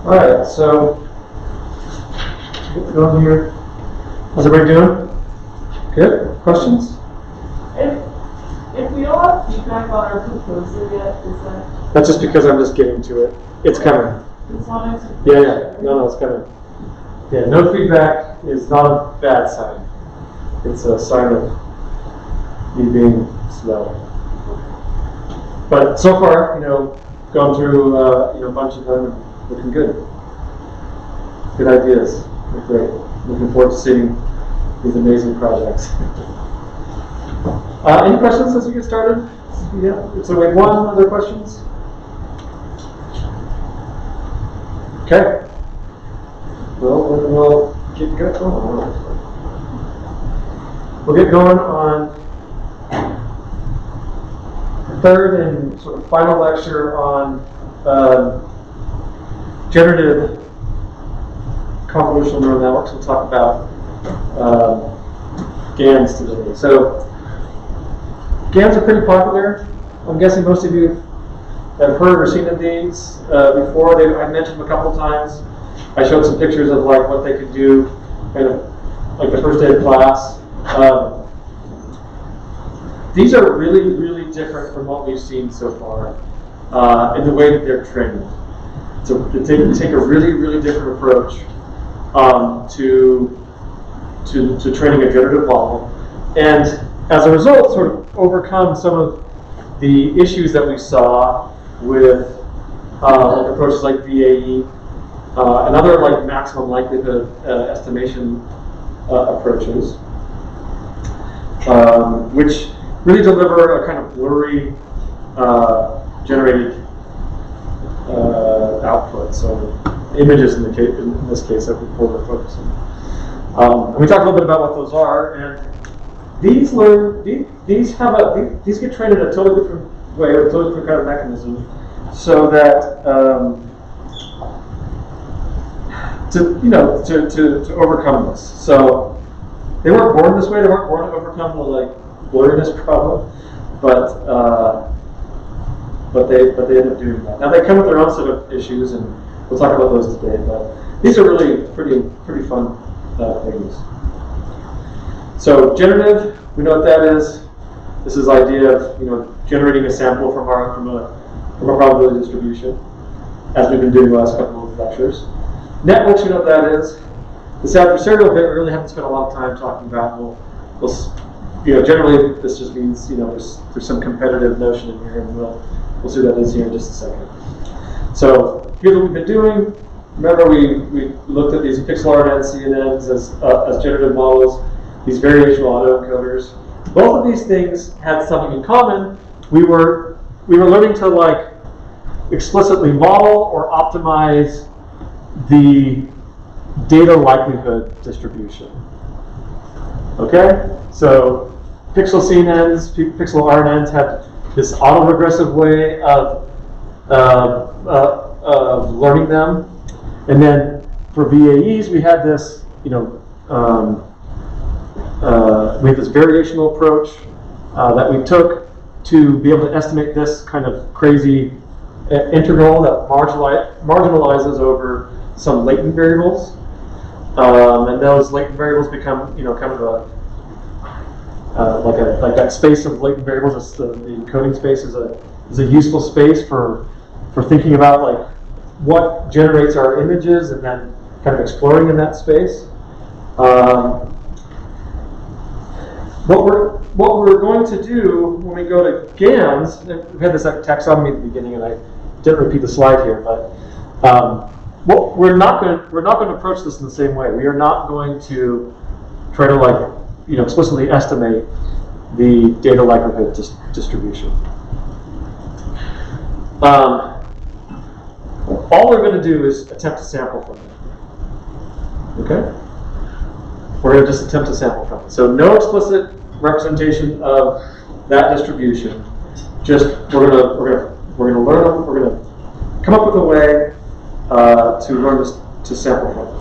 All right, so get going here. How's everybody doing? Good? Questions? If we don't have feedback on our proposal yet, is that? That's just because I'm just getting to it. It's coming. It's not next week. Yeah. No, it's coming. Yeah, no feedback is not a bad sign. It's a sign of you being slow. But so far, gone through a bunch of them and looking good. Good ideas. They're great. Looking forward to seeing these amazing projects. Any questions as we get started? Yeah. So we have one other questions. Okay. Well, then we'll get going. We'll get going on the third and sort of final lecture on generative convolutional neural networks. We'll talk about GANs today. So GANs are pretty popular. I'm guessing most of you have heard or seen of these before. I've mentioned them a couple times. I showed some pictures of like what they could do, kind of like the first day of class. These are really, really different from what we've seen so far in the way that they're trained. So they take a really, really different approach to training a generative model, and as a result, sort of overcome some of the issues that we saw with approaches like VAE and other like maximum likelihood estimation approaches, which really deliver a kind of blurry generated output. So images in this case that we're focusing. And we talked a little bit about what those are, and these get trained in a totally different way, with a totally different kind of mechanism, so that to overcome this. So they weren't born this way. They weren't born to overcome the like blurriness problem, but they end up doing that. Now they come with their own set of issues, and we'll talk about those today. But these are really pretty fun things. So generative, we know what that is. This is the idea of generating a sample from a probability distribution, as we've been doing the last couple of lectures. Networks, we know what that is. This adversarial bit we really haven't spent a lot of time talking about. We'll generally this just means there's some competitive notion in here, and we'll see what that is here in just a second. So here's what we've been doing. Remember, we looked at these pixel RNN CNNs as generative models, these variational autoencoders. Both of these things had something in common. We were learning to like explicitly model or optimize the data likelihood distribution. Okay, so pixel CNNs, pixel RNNs had this autoregressive way of learning them, and then for VAEs we had this, we had this variational approach that we took to be able to estimate this kind of crazy integral that marginalizes over some latent variables, and those latent variables become, kind of like that space of latent variables. The encoding space is a useful space for thinking about like what generates our images and then kind of exploring in that space. What we're going to do when we go to GANs, we had this taxonomy at the beginning, and I didn't repeat the slide here, but well, we're not going to approach this in the same way. We are not going to try to explicitly estimate the data likelihood distribution. All we're going to do is attempt to sample from it. Okay? We're going to just attempt to sample from it. So no explicit representation of that distribution. Just we're going to learn them. We're going to come up with a way to learn this, to sample from it.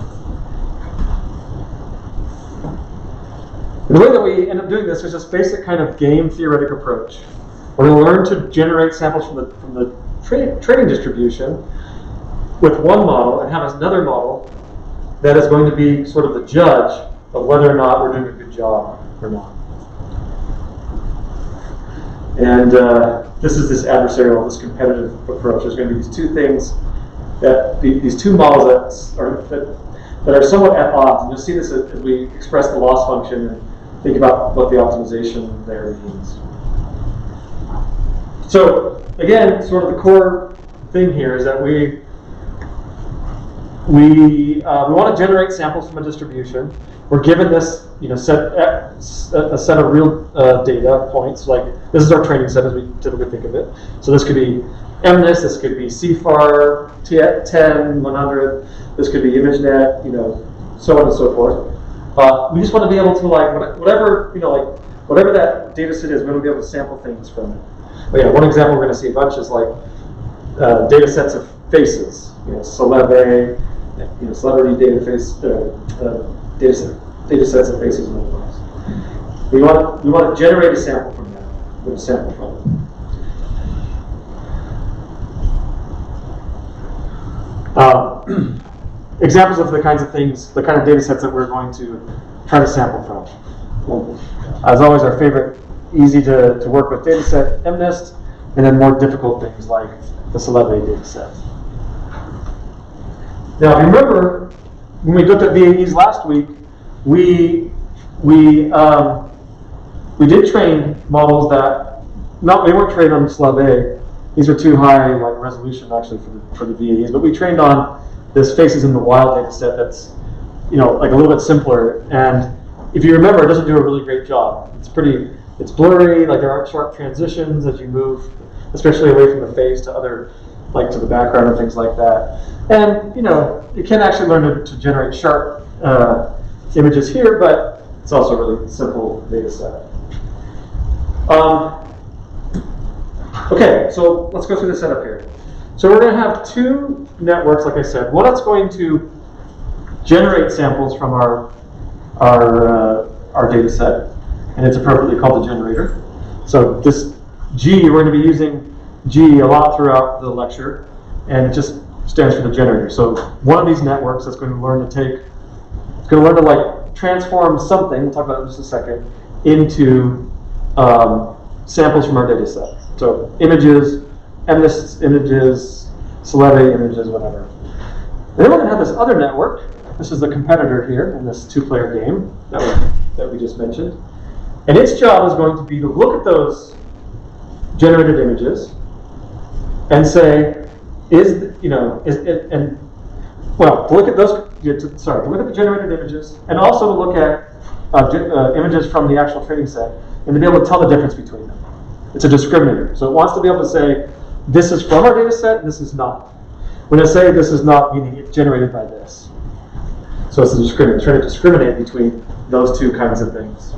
And the way that we end up doing this is this basic kind of game theoretic approach. We're going to learn to generate samples from the training distribution with one model and have another model that is going to be sort of the judge of whether or not we're doing a good job or not. And this is this adversarial, this competitive approach. There's going to be these two things, these two models that are somewhat at odds. And you'll see this as we express the loss function and think about what the optimization there means. So again, sort of the core thing here is that we want to generate samples from a distribution. We're given this, a set of real data points. Like this is our training set as we typically think of it. So this could be MNIST, this could be CFAR 10, 100. This could be ImageNet, so on and so forth. We just want to be able to whatever that data set is, we want to be able to sample things from it. But yeah, one example we're going to see a bunch is data sets of faces. Celeb, celebrity data sets of faces and otherwise. We want to generate a sample from that. With a sample from it. Examples of the kinds of things, the kind of data sets that we're going to try to sample from. Well, as always, our favorite, easy to work with data set, MNIST, and then more difficult things like the Celeb data set. Now, if you remember, when we looked at VAEs last week, we did train models that they weren't trained on Celeb. These were too high resolution actually for the VAEs, but we trained on this faces in the wild data set that's a little bit simpler. And if you remember, it doesn't do a really great job. It's blurry, there aren't sharp transitions as you move, especially away from the face to other, to the background and things like that. And you can actually learn to generate sharp images here, but it's also a really simple data set. Okay, so let's go through the setup here. So we're going to have two networks, like I said. One that's going to generate samples from our data set, and it's appropriately called the generator. So this G, we're going to be using G a lot throughout the lecture, and it just stands for the generator. So one of these networks that's going to learn to transform something, we'll talk about it in just a second, into samples from our data set. So images, MNIST images, Celeb images, whatever. And then we're going to have this other network. This is the competitor here in this two-player game that we just mentioned. And its job is going to be to look at those generated images and say, to look at the generated images, and also to look at images from the actual training set, and to be able to tell the difference between them. It's a discriminator. So it wants to be able to say, this is from our data set, and this is not. When I say this is not, meaning it's generated by this. So it's a discriminator, trying to discriminate between those two kinds of things.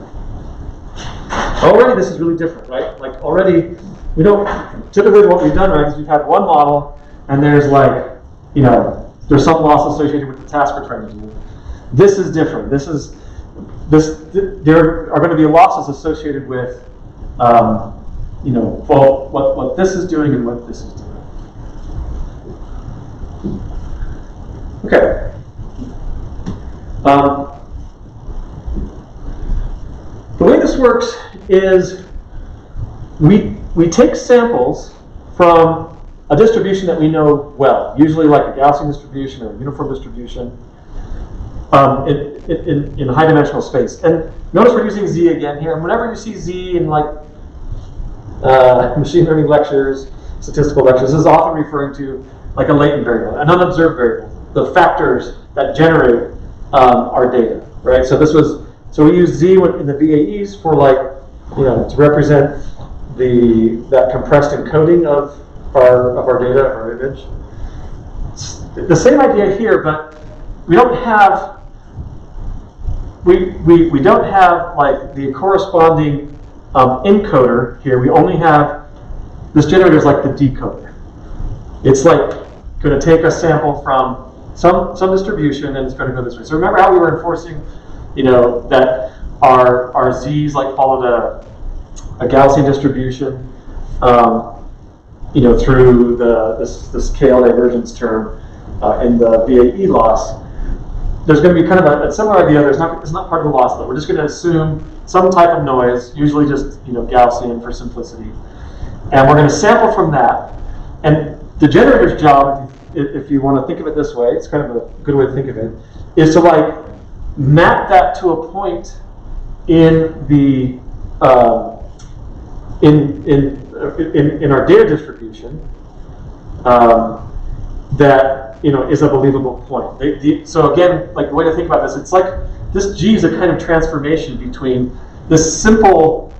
Already this is really different, right? Already, we don't, typically what we've done, right, is we've had one model, and there's there's some loss associated with the task we're trying to do. This is different. There are going to be losses associated with, what this is doing and what this is doing. Okay. The way this works is we take samples from a distribution that we know well, usually like a Gaussian distribution or a uniform distribution in high dimensional space. And notice we're using Z again here. And whenever you see Z in machine learning lectures, statistical vectors. This is often referring to like a latent variable, an unobserved variable, the factors that generate our data, right? So we use Z in the VAEs for like, to represent that compressed encoding of our data, of our image. It's the same idea here, but we don't have we don't have like the corresponding encoder here. We only have this generator is like the decoder. It's like going to take a sample from some distribution and it's going to go this way. So remember how we were enforcing, that our Z's like followed a Gaussian distribution, through this Kl divergence term in the VAE loss. There's going to be kind of a similar idea. It's not part of the loss though. We're just going to assume some type of noise, usually just Gaussian for simplicity, and we're going to sample from that. And the generator's job, if you want to think of it this way, it's kind of a good way to think of it, is to like map that to a point in the in our data distribution that is a believable point. So again, like the way to think about this, it's like this G is a kind of transformation between this simple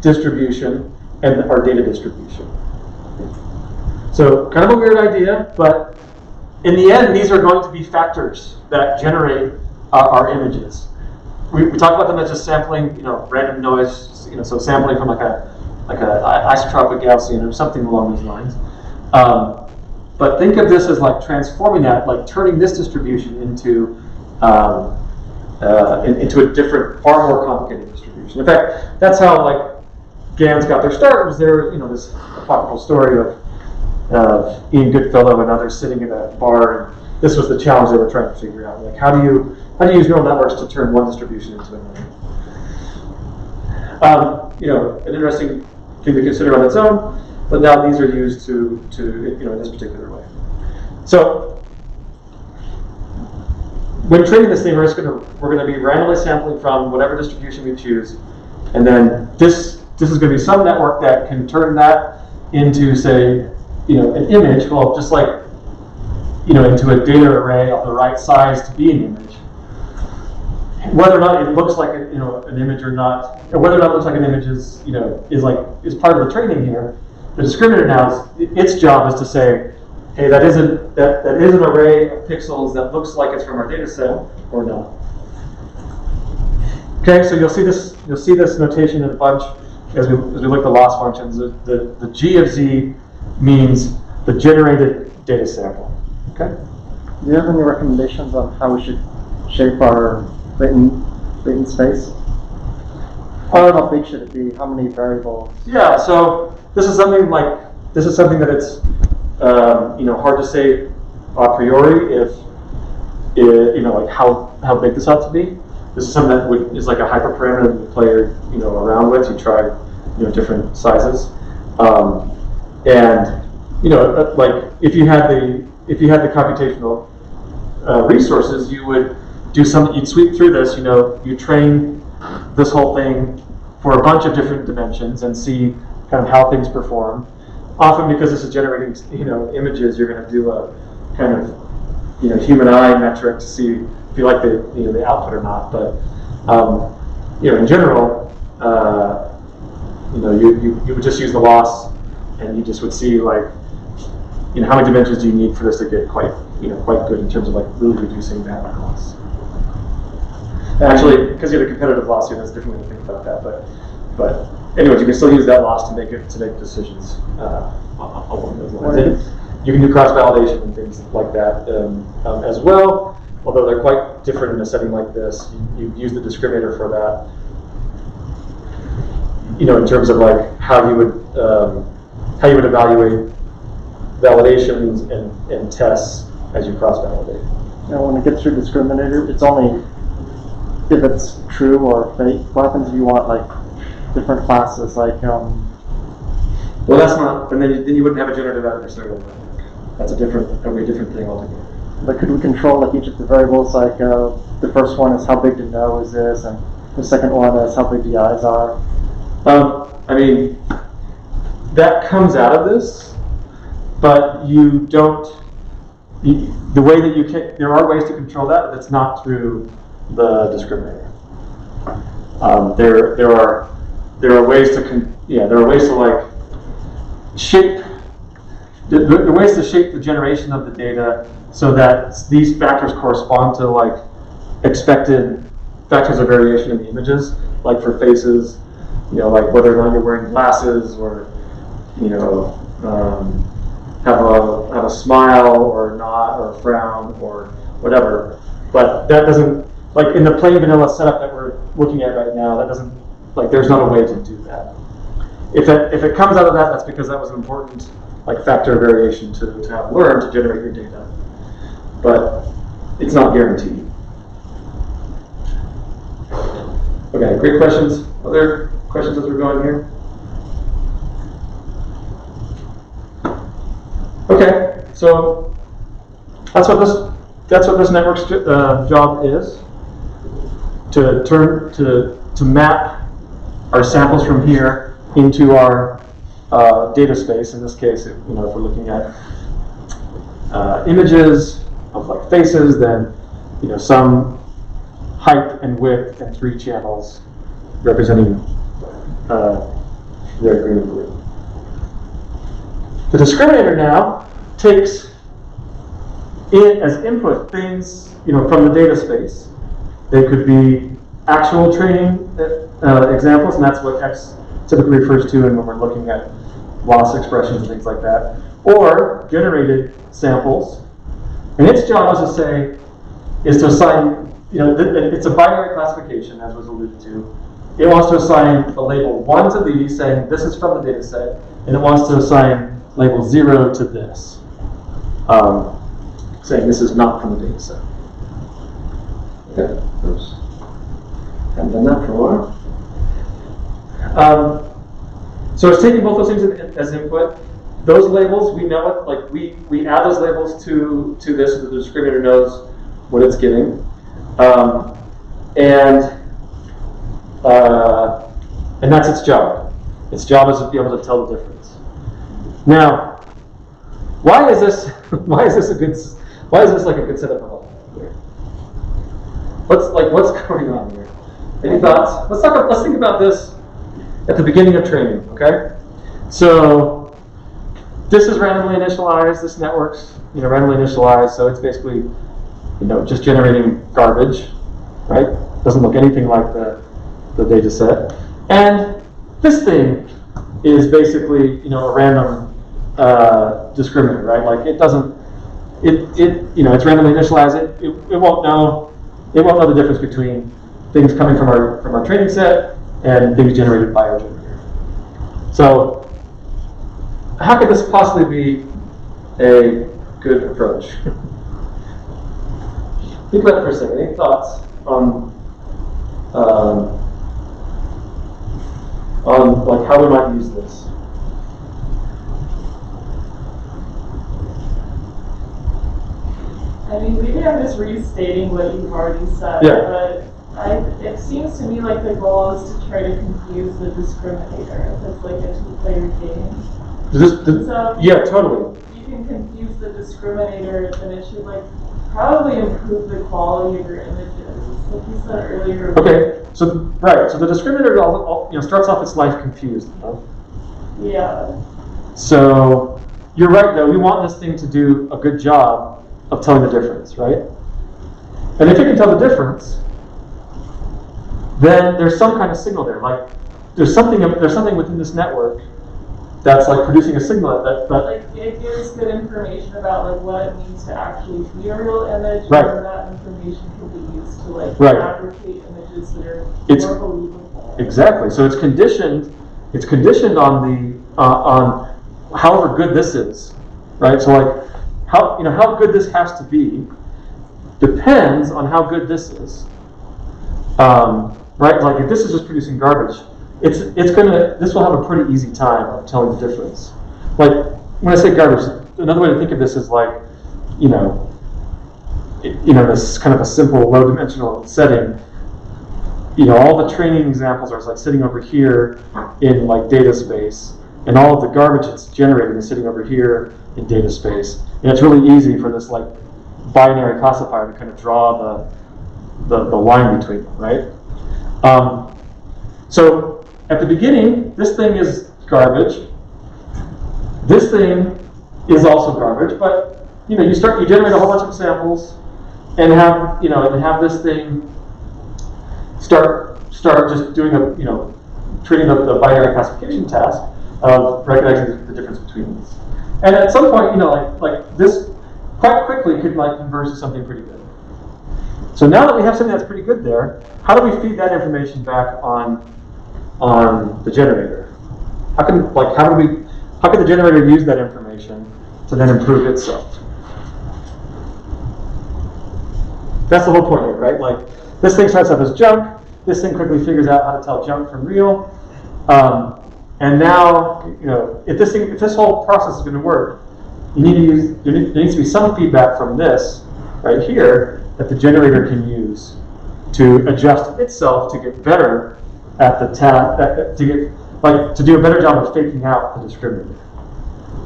distribution and our data distribution. So kind of a weird idea, but in the end, these are going to be factors that generate our images. We talk about them as just sampling, random noise, so sampling from like a isotropic Gaussian or something along those lines. But think of this as like transforming that, like turning this distribution into a different, far more complicated distribution. In fact, that's how like GANs got their start. Was there, this apocryphal story of Ian Goodfellow and others sitting in a bar, and this was the challenge they were trying to figure out. Like, how do you use neural networks to turn one distribution into another? An interesting thing to consider on its own, but now these are used to in this particular way. So when training this thing, we're going to be randomly sampling from whatever distribution we choose, and then this is going to be some network that can turn that into, say, an image. Well, just like into a data array of the right size to be an image. Whether or not it looks like an image or not, or whether or not it looks like an image is part of the training here. The discriminator now its job is to say, hey, that is an array of pixels that looks like it's from our data set or not. Okay, so you'll see this notation in a bunch as we look at the loss functions. The G of Z means the generated data sample. Okay. Do you have any recommendations on how we should shape our latent space? How big should it be? How many variables? Yeah. So this is something that it's hard to say a priori if like how big this ought to be. This is something that is like a hyperparameter that you play around with. You try different sizes, and like if you had the computational resources, you would do something. You'd sweep through this. You train this whole thing for a bunch of different dimensions and see kind of how things perform. Often, because this is generating images, you're going to do a kind of human eye metric to see if you like the output or not. But in general, you would just use the loss, and you just would see like how many dimensions do you need for this to get quite good in terms of like really reducing that loss. Actually, because you have a competitive loss here, that's a different way to think about that. But anyways, you can still use that loss to make decisions along those lines. And you can do cross validation and things like that as well. Although they're quite different in a setting like this, you use the discriminator for that. In terms of like how you would evaluate validations and tests as you cross validate. When it gets through discriminator, it's only if it's true or fake. What happens if you want like different classes, like well, that's not. And then you wouldn't have a generative adversarial network. That's a very different thing altogether. But could we control like each of the variables? Like the first one is how big the nose is, and the second one is how big the eyes are. I mean, that comes out of this, but you don't. The way that you can, there are ways to control that, but it's not through the discriminator. There are ways to there are ways to like shape. There are ways to shape the generation of the data so that these factors correspond to like expected factors of variation in the images, like for faces, like whether or not you're wearing glasses or have a smile or not, or a frown or whatever. But that doesn't, like in the plain vanilla setup that we're looking at right now, that doesn't, like there's not a way to do that. If it comes out of that, that's because that was an important like factor of variation to have learned to generate your data. But it's not guaranteed. Okay, great questions. Other questions as we're going here? Okay, so that's what this network's job is, to map our samples from here into our data space. In this case, if we're looking at images of like faces, then some height and width and 3 channels representing red, green, and blue. The discriminator now takes in as input things from the data space. They could be actual training examples, and that's what X typically refers to when we're looking at loss expressions and things like that, or generated samples. And its job, as I say, is to assign, it's a binary classification, as was alluded to. It wants to assign a label 1 to these, saying this is from the data set, and it wants to assign label 0 to this, saying this is not from the data set. Okay, oops. Haven't done that for a while. So it's taking both those things as input. Those labels, we know it, like we add those labels to this so the discriminator knows what it's getting. And that's its job. Its job is to be able to tell the difference. Now, why is this like a good setup of all here? What's going on here? Any thoughts? Let's think about this at the beginning of training, okay? So this is randomly initialized, this network's randomly initialized, so it's basically just generating garbage, right? Doesn't look anything like the data set. And this thing is basically a random discriminator, right? Like it doesn't, it's randomly initialized. It won't know the difference between things coming from our training set and things generated by our generator. So how could this possibly be a good approach? Think about it for a second. Any thoughts on like how we might use this? I mean, maybe I'm just restating what you've already said, Yeah. but it seems to me like the goal is to try to confuse the discriminator. If it's like a 2-player game. Yeah, totally. You can confuse the discriminator, then it should probably improve the quality of your images, like you said earlier. Okay, so the discriminator starts off its life confused. Yeah. So you're right though. We want this thing to do a good job of telling the difference, right? And if it can tell the difference, then there's some kind of signal there. Like there's something within this network that's like producing a signal that like it gives good information about what it means to actually be a real image, right. And that information can be used to right. fabricate images that are more believable. Exactly. So it's conditioned on on however good this is, right? So like how good this has to be depends on how good this is, right? Like if this is just producing garbage, this will have a pretty easy time of telling the difference. Like when I say garbage, another way to think of this is like, this kind of a simple low-dimensional setting. All the training examples are like sitting over here in like data space, and all of the garbage that's generated is sitting over here in data space. And it's really easy for this like binary classifier to kind of draw the line between them, right? So at the beginning, this thing is garbage. This thing is also garbage, but you generate a whole bunch of samples and have this thing start just doing treating the binary classification task of recognizing the difference between these. And at some point, like this quite quickly could like converge to something pretty good. So now that we have something that's pretty good there, how do we feed that information back on the generator? How can the generator use that information to then improve itself? That's the whole point here, right? Like this thing starts off as junk. This thing quickly figures out how to tell junk from real. And now, if this whole process is going to work, there needs to be some feedback from this right here that the generator can use to adjust itself to get better at the task, to do a better job of faking out the discriminator.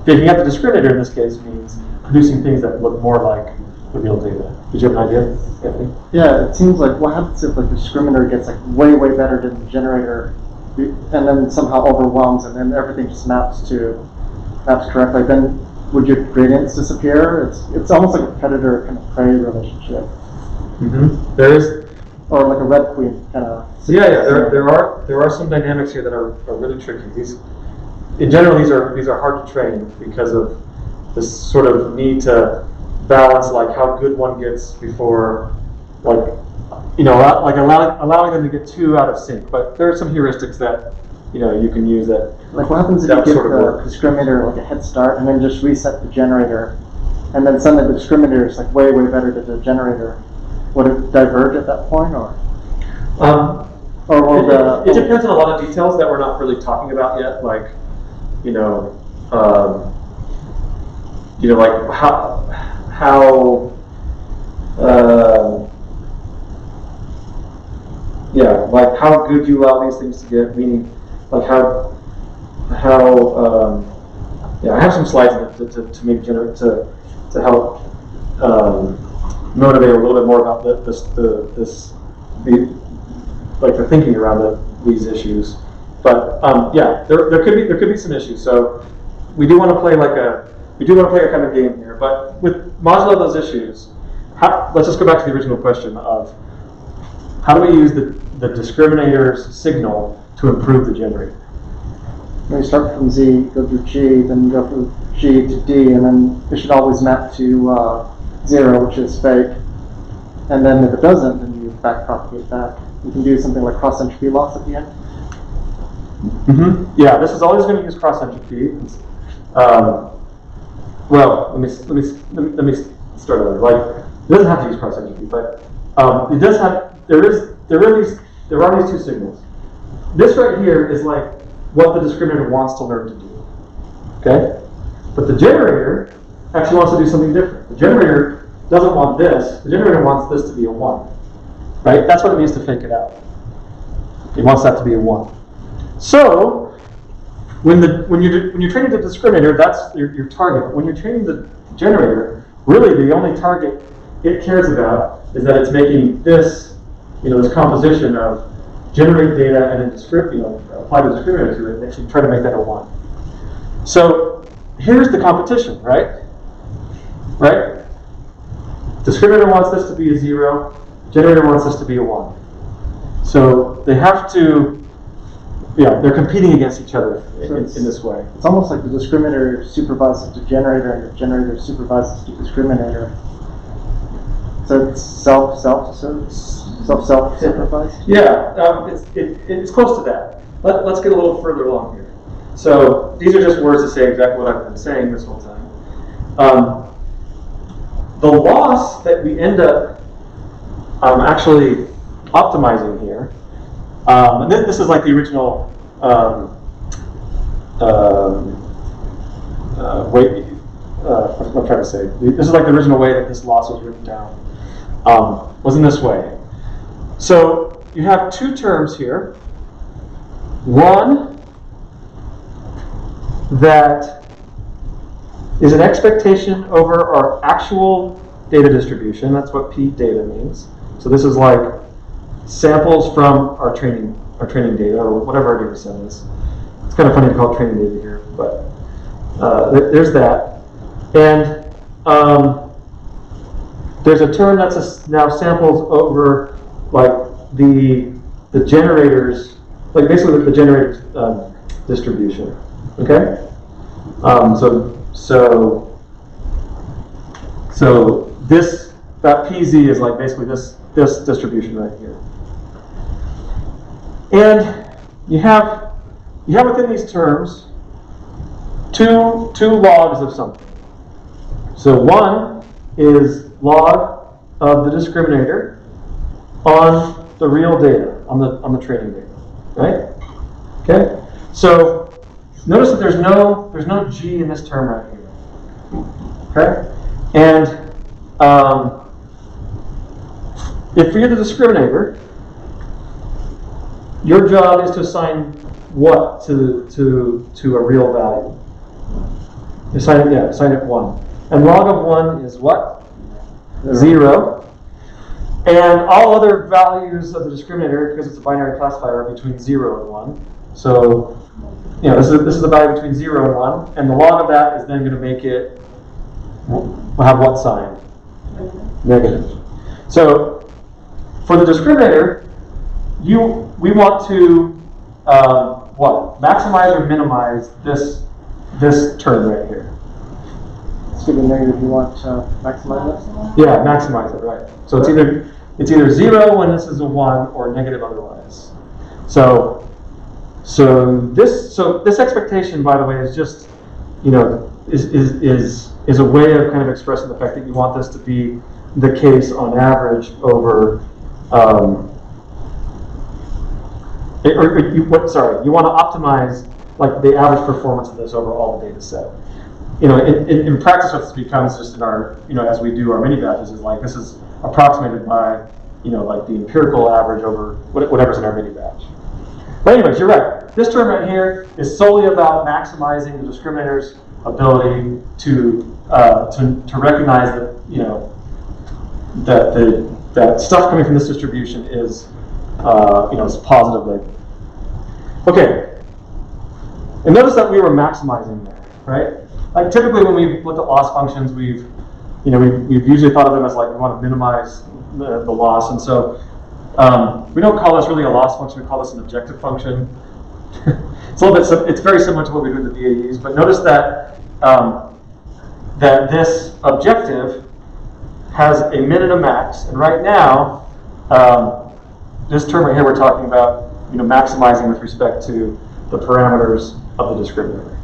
Faking out the discriminator in this case means producing things that look more like the real data. Did you have an idea, Anthony? Yeah, it seems like what happens if like the discriminator gets like way better than the generator, and then somehow overwhelms, and then everything just maps correctly. Then would your gradients disappear? It's almost like a predator kind of prey relationship. Mm-hmm. There is, or like a red queen kind of. Yeah. There are some dynamics here that are really tricky. In general, these are hard to train because of this sort of need to balance like how good one gets before allowing them to get too out of sync. But there are some heuristics that you can use that. Like what happens if you give the discriminator like a head start and then just reset the generator, and then suddenly the discriminator is like way better than the generator? Would it diverge at that point, or? It depends on a lot of details that we're not really talking about yet, like like how like how good you allow these things to get, meaning like how I have some slides to make to help motivate a little bit more about the thinking around these issues. But there could be some issues. So we do want to play a kind of game here. But with modulo those issues, let's just go back to the original question of how do we use the discriminator's signal to improve the generator? You start from Z, go through G, then you go from G to D, and then it should always map to 0, which is fake. And then if it doesn't, then you backpropagate back. You can do something like cross entropy loss at the end. Mm-hmm. Yeah, this is always going to use cross entropy. Well, let me start over. Like, it doesn't have to use cross entropy, but it does have. There are these two signals. This right here is like what the discriminator wants to learn to do. Okay, but the generator actually wants to do something different. The generator doesn't want this. The generator wants this to be a 1. Right? That's what it means to fake it out. It wants that to be a 1. So when you're training the discriminator, that's your target. But when you're training the generator, really the only target it cares about is that it's making this, this composition of generate data and then apply the discriminator to it, and actually try to make that a 1. So here's the competition, right? Right? Discriminator wants this to be a 0. Generator wants this to be a 1. So they have to, they're competing against each other in this way. It's almost like the discriminator supervises the generator and the generator supervises the discriminator. So it's self-supervised? Yeah, it's close to that. Let's get a little further along here. So these are just words to say exactly what I've been saying this whole time. The loss that we end up actually optimizing here, and this is like the original way, what I'm trying to say. This is like the original way that this loss was written down. Was in this way. So you have two terms here. One that is an expectation over our actual data distribution. That's what P data means. So this is like samples from our training data, or whatever our data set is. It's kind of funny to call it training data here, but there's that. And there's a term that's now samples over like the generators, like basically the generator's distribution. Okay. So this, that PZ is like basically this distribution right here. And you have within these terms two logs of something. So one is log of the discriminator on the real data, on the training data, right? Okay. So notice that there's no G in this term right here. Okay. And if you're the discriminator, your job is to assign what to a real value. Assign it 1. And log of 1 is what? 0. And all other values of the discriminator, because it's a binary classifier, are between 0 and 1. So, this is the value between 0 and 1, and the log of that is then going to make it have what sign? Negative. So, for the discriminator, we want to what? Maximize or minimize this term right here. Let's give it negative. You want to maximize it? Yeah, maximize it, right. So it's either 0 when this is a 1 or negative otherwise. So this expectation, by the way, is just is a way of kind of expressing the fact that you want this to be the case on average over you want to optimize like the average performance of this over all the data set. In practice, what this becomes just in our, as we do our mini batches, is like this is approximated by, like the empirical average over whatever's in our mini batch. But anyways, you're right. This term right here is solely about maximizing the discriminator's ability to recognize that, that stuff coming from this distribution is, is positive label. Okay. And notice that we were maximizing there, right? Like typically when we've looked at loss functions, we've usually thought of them as like we want to minimize the loss, and so we don't call this really a loss function. We call this an objective function. It's very similar to what we do with the VAEs, but notice that that this objective has a min and a max, and right now this term right here we're talking about maximizing with respect to the parameters of the discriminator.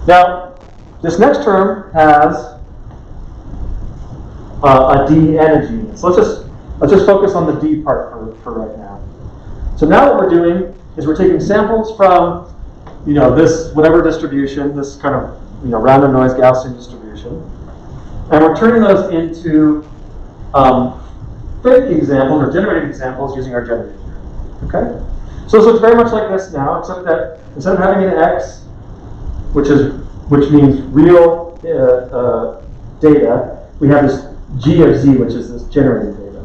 Now, this next term has a D and a G. So let's just focus on the D part for right now. So now what we're doing is we're taking samples from this whatever distribution, this kind of random noise Gaussian distribution, and we're turning those into fake examples or generated examples using our generator. Okay? So it's very much like this now, except that instead of having an X, which means real data, we have this G of Z, which is this generated data.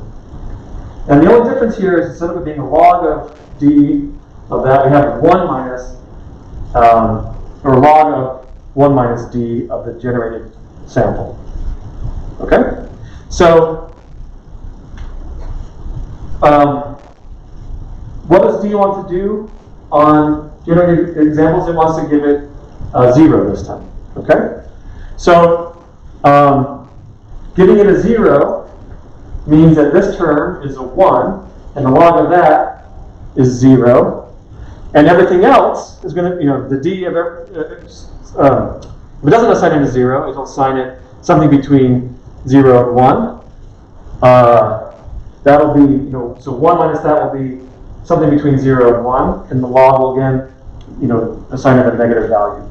And the only difference here is instead of it being a log of D of that, we have 1 minus, or log of 1 minus D of the generated sample. Okay? So, what does D want to do on generated examples? It wants to give it 0 this time. Okay? So, giving it a 0 means that this term is a 1, and the log of that is 0, and everything else is going to, the D of if it doesn't assign it a 0, it'll assign it something between 0 and 1. That'll be, so 1 minus that will be something between 0 and 1, and the log will again, assign it a negative value.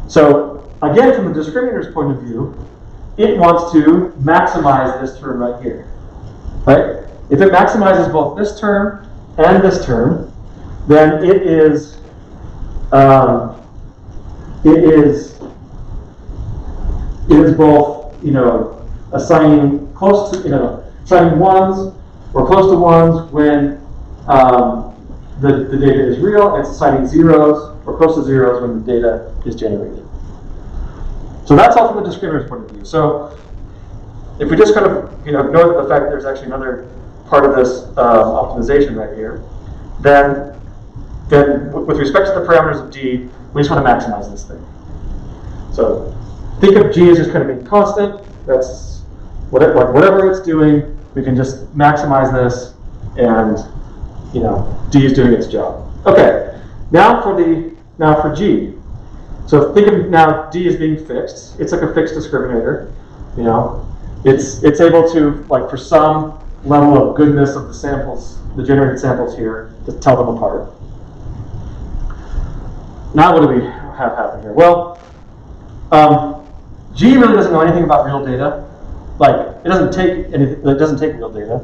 So again, from the discriminator's point of view, it wants to maximize this term right here, right? If it maximizes both this term and this term, then it is it is both, assigning close to, assigning ones or close to ones when the data is real, and it's assigning zeros or close to zeros when the data is generated. So that's all from the discriminator's point of view. So if we just kind of ignore the fact that there's actually another part of this optimization right here, then with respect to the parameters of D, we just want to maximize this thing. So think of G as just kind of being constant. That's whatever it's doing, we can just maximize this, and D is doing its job. Okay, now for G. So think of now D as being fixed. It's like a fixed discriminator. It's able to, like, for some level of goodness of the samples, the generated samples here, to tell them apart. Now what do we have happen here? Well, G really doesn't know anything about real data. Like, it doesn't take real data.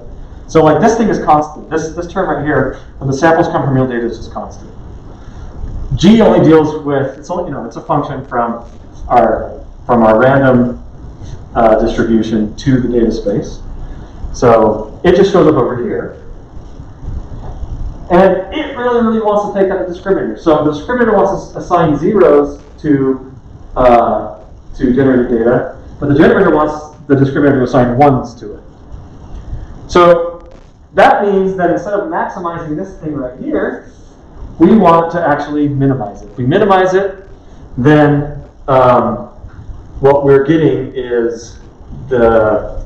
So, like, this thing is constant. This term right here, when the samples come from real data, is just constant. G only deals with, it's a function from our random distribution to the data space. So it just shows up over here. And it really wants to take out a discriminator. So the discriminator wants to assign zeros to generated data, but the generator wants the discriminator to assign ones to it. So that means that instead of maximizing this thing right here, we want to actually minimize it. If we minimize it, then what we're getting is that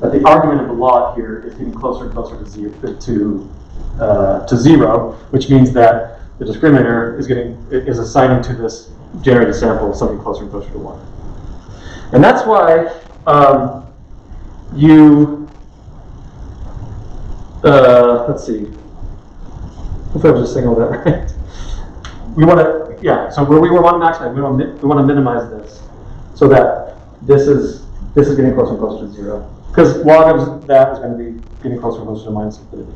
the argument of the log here is getting closer and closer to zero, which means that the discriminator is assigning to this generated sample something closer and closer to 1. And that's why let's see. Hopefully I was just saying all that right. We want to, so where we want to maximize, we want to minimize this so that this is getting closer and closer to 0. Because log of that is going to be getting closer and closer to minus infinity.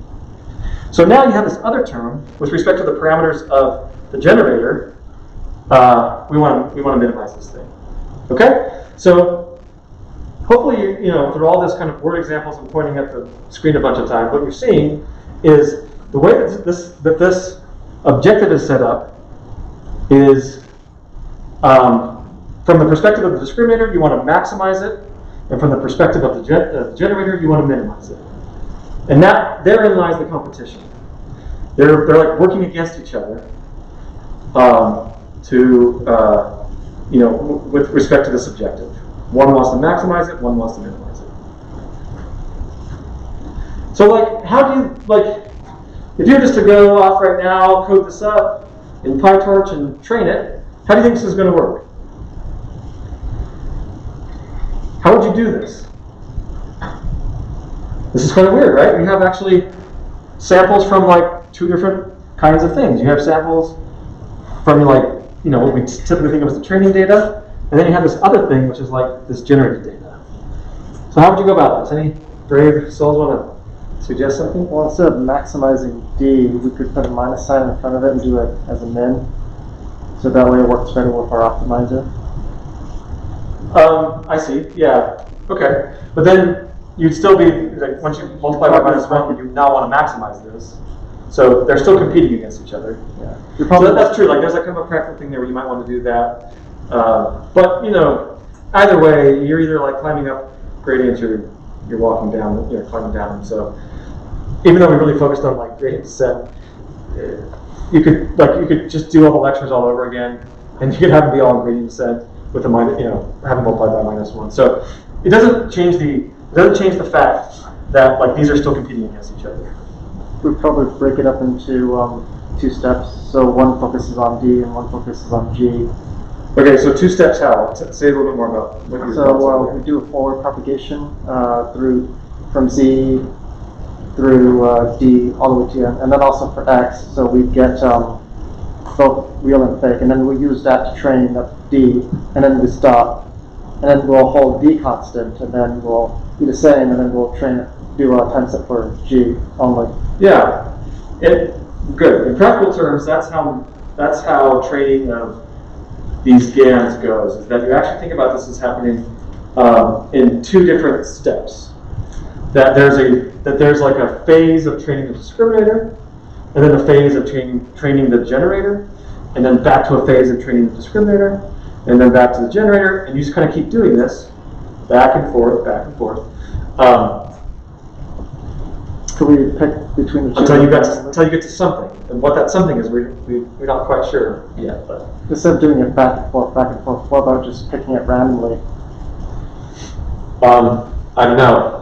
So now you have this other term with respect to the parameters of the generator. We want to minimize this thing. Okay? So hopefully, through all this kind of word examples and pointing at the screen a bunch of times, what you're seeing is the way that this objective is set up is from the perspective of the discriminator, you want to maximize it, and from the perspective of the generator, you want to minimize it. And therein lies the competition. They're like working against each other with respect to this objective. One wants to maximize it, one wants to minimize it. So, like, how do you, like, if you were just to go off right now, code this up in PyTorch and train it, how do you think this is going to work? How would you do this? This is kind of weird, right? You have actually samples from, like, 2 different kinds of things. You have samples from, like, what we typically think of as the training data, and then you have this other thing, which is like this generated data. So how would you go about this? Any brave souls want to suggest something? Well, instead of maximizing D, we could put a minus sign in front of it and do it as a min. So that way it works better with our optimizer. I see. Yeah. Okay. But then you'd still be, like, once you multiply by -1, you now want to maximize this. So they're still competing against each other. Yeah. So that's true. Like, there's like kind of a practical thing there where you might want to do that. But either way, you're either like climbing up gradients or you're walking down, climbing down them. So even though we really focused on like gradient descent, you could just do all the lectures all over again, and you could have them be all in gradient descent with a minus, have them multiplied by -1. So it doesn't change the fact that, like, these are still competing against each other. We'd probably break it up into 2 steps. So one focuses on D and one focuses on G. Okay, so 2 steps how? Say a little bit more about what you're So we do a forward propagation from Z through D all the way to N, and then also for X. So we get both real and fake, and then we use that to train up D, and then we stop, and then we'll hold D constant, and then we'll do the same, and then we'll do a time set for G only. Yeah. Good. In practical terms, that's how training of these GANs goes. Is that you actually think about this as happening in two different steps. That there's like a phase of training the discriminator, and then a phase of training the generator, and then back to a phase of training the discriminator, and then back to the generator, and you just kind of keep doing this back and forth, back and forth. Could we pick between the two? Until you get to something, and what that something is, we're not quite sure yet. But instead of doing it back and forth, what about just picking it randomly? I don't know.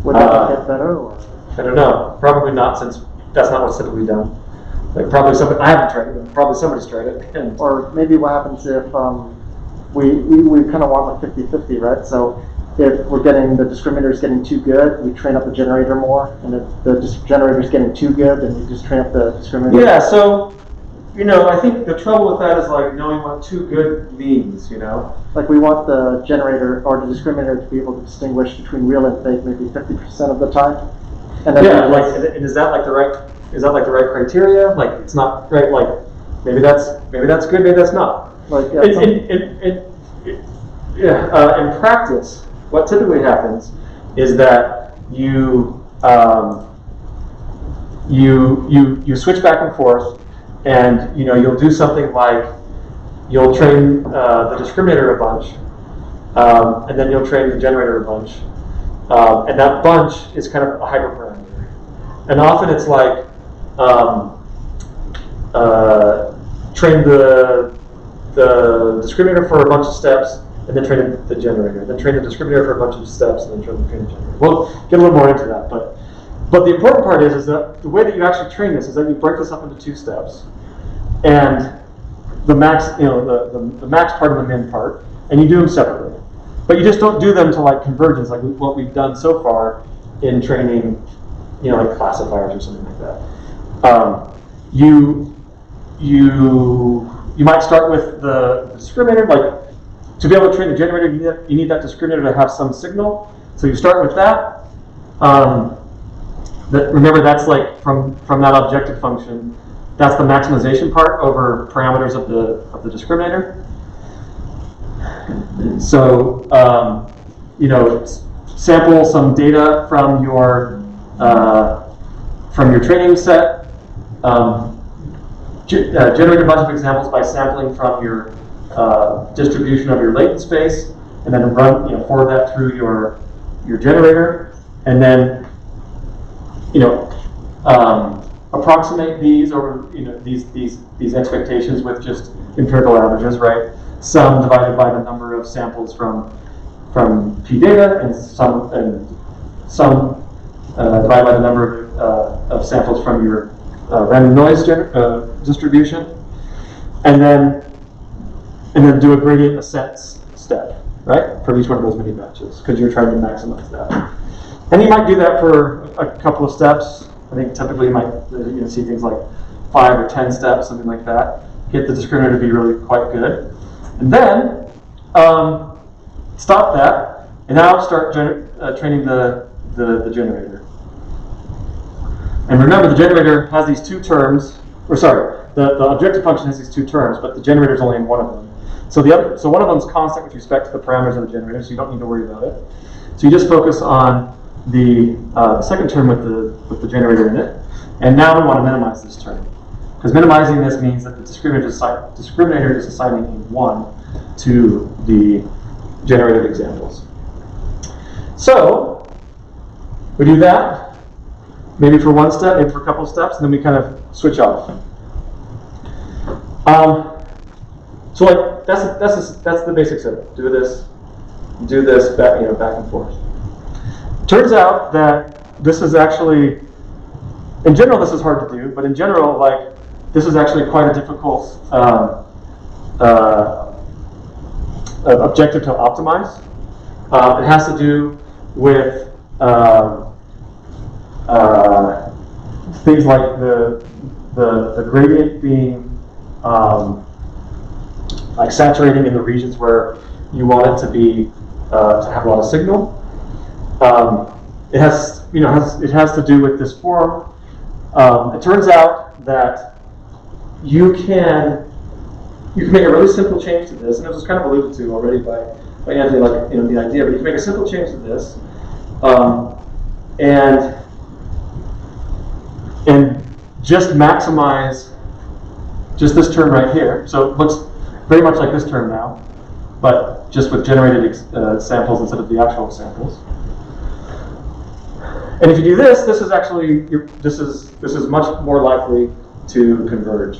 Would that get better? Or? I don't know. Probably not, since that's not what's typically done. Like probably somebody, I haven't tried it, but probably somebody's tried it. And or maybe what happens if we kind of want like 50-50, right? So if we're getting the discriminator is getting too good, we train up the generator more, and if the generator is getting too good, then we just train up the discriminator. Yeah, so I think the trouble with that is like knowing what too good means. Like we want the generator or the discriminator to be able to distinguish between real and fake maybe 50% of the time. And then and is that like the right criteria? Like it's not right. Like maybe that's good, maybe that's not. Like in practice, what typically happens is that you switch back and forth, and you'll do something like you'll train the discriminator a bunch, and then you'll train the generator a bunch, and that bunch is kind of a hyperparameter, and often it's like train the discriminator for a bunch of steps, and then train the generator. Then train the discriminator for a bunch of steps, and then train the generator. We'll get a little more into that, but the important part is that the way that you actually train this is that you break this up into two steps, and the max, the max part and the min part, and you do them separately. But you just don't do them to like convergence, like what we've done so far in training, like classifiers or something like that. You might start with the discriminator, like to be able to train the generator, you need that discriminator to have some signal. So you start with that. Remember, that's like from that objective function. That's the maximization part over parameters of the discriminator. So sample some data from your training set. Generate a bunch of examples by sampling from your distribution of your latent space, and then forward that through your generator, and then approximate these over these expectations with just empirical averages, right? Sum divided by the number of samples from p data, and sum divided by the number of samples from your random noise distribution, and then do a gradient ascent step, right, for each one of those mini batches, because you're trying to maximize that. And you might do that for a couple of steps. I think typically you might see things like 5 or 10 steps, something like that. Get the discriminator to be really quite good, and then stop that, and now start training the generator. And remember, the generator has these two terms, or sorry, the objective function has these two terms, but the generator is only in one of them. So one of them is constant with respect to the parameters of the generator, so you don't need to worry about it. So you just focus on the second term with the generator in it. And now we want to minimize this term, because minimizing this means that the discriminator is assigning a 1 to the generated examples. So we do that, maybe for one step, maybe for a couple of steps, and then we kind of switch off. So like that's the basics of it. Do this back and forth. Turns out that this is actually, in general, this is hard to do, but in general, like this is actually quite a difficult objective to optimize. It has to do with things like the gradient being like saturating in the regions where you want it to be to have a lot of signal. It has to do with this form. It turns out that you can make a really simple change to this, and it was kind of alluded to already by Anthony, like the idea, but you can make a simple change to this, and just maximize just this term right here. So it looks very much like this term now, but just with generated samples instead of the actual samples. And if you do this, this is actually this is much more likely to converge.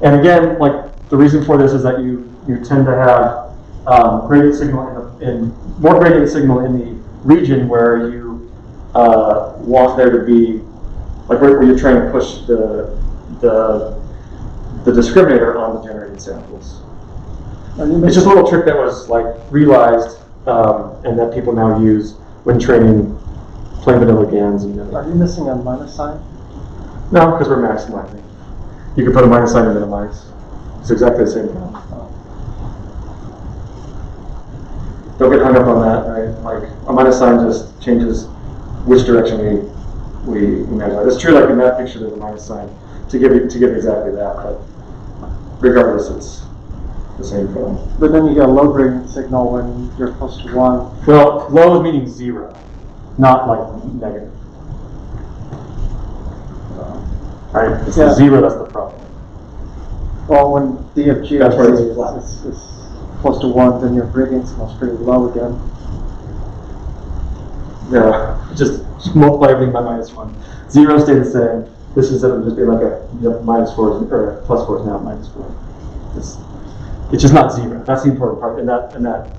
And again, like the reason for this is that you tend to have gradient signal more gradient signal in the region where you want there to be, like where you're trying to push the discriminator on the generated samples. It's just a little trick that was like realized and that people now use when training plain vanilla GANs. Are you missing a minus sign? No, because we're maximizing. You can put a minus sign and minimize. It's exactly the same thing. Don't get hung up on that, right? Like a minus sign just changes which direction we measure. It's true, like in that picture, there's a minus sign to give exactly that, but regardless, it's the same thing. But then you get a low gradient signal when you're close to 1. Well, low meaning 0, not like negative. Right? It's the 0 that's the problem. Well, when DFG That's where it's is close to 1, then your gradient signal is pretty low again. Yeah, just multiply everything by -1. 0 stays the same. This is just be like a -4 or +4 is now -4. It's just not 0. That's the important part in that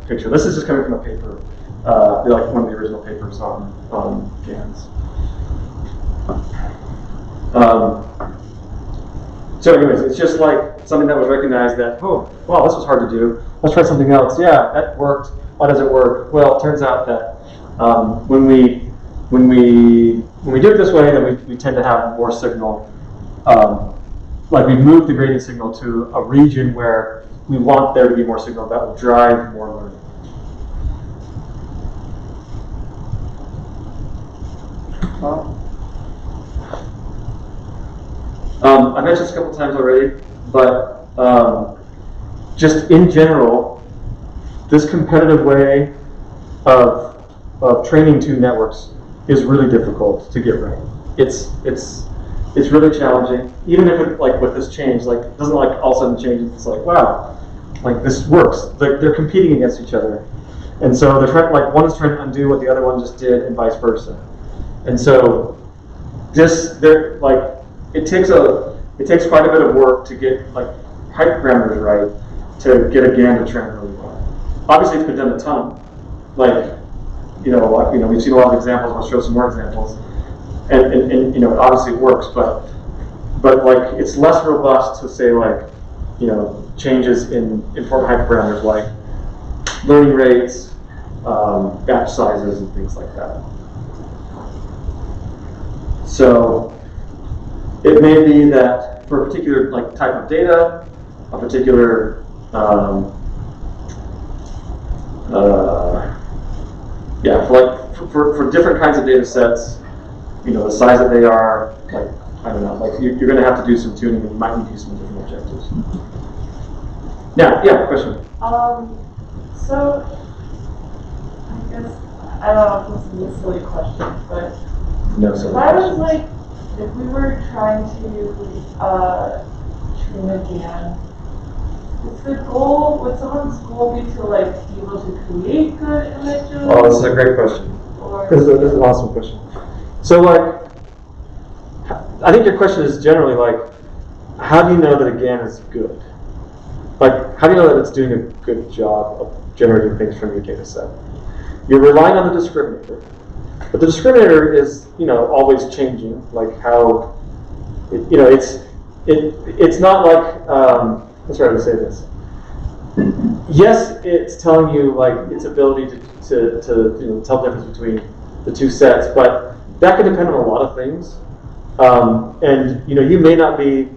picture. This is just coming from a paper, like one of the original papers on GANs. So anyways, it's just like something that was recognized that, oh, wow, this was hard to do. Let's try something else. Yeah, that worked. Why does it work? Well, it turns out that when we do it this way, then we tend to have more signal. Like we move the gradient signal to a region where we want there to be more signal. That will drive more learning. I mentioned this a couple times already, but just in general, this competitive way of training two networks is really difficult to get right. It's really challenging. Even if it, like with this change, like it doesn't like all of a sudden change. It's like, wow, like this works. They're competing against each other, and so they're trying, like one is trying to undo what the other one just did, and vice versa. And so it takes quite a bit of work to get like height parameters right to get a GAN to train really well. Obviously, it's been done a ton. Like we've seen a lot of examples. I'll show some more examples, and obviously it works, but like it's less robust to say like changes in important height parameters like learning rates, batch sizes, and things like that. So it may be that for a particular like type of data, a particular for different kinds of data sets, the size that they are, like I don't know, like you're going to have to do some tuning, and you might need to use some different objectives. Yeah, question. So I guess I don't know if this is a silly question, but No silly why was questions. like if we were trying to train a GAN, would someone's goal be to like be able to create good images? Oh, this is a great question. Or This is an awesome question. So, like, I think your question is generally like, how do you know that a GAN is good? Like, how do you know that it's doing a good job of generating things from your data set? You're relying on the discriminator, but the discriminator is, always changing. Like how, it's not like, let's try to say this. Yes, it's telling you like its ability to tell the difference between the two sets, but that can depend on a lot of things. And you may not be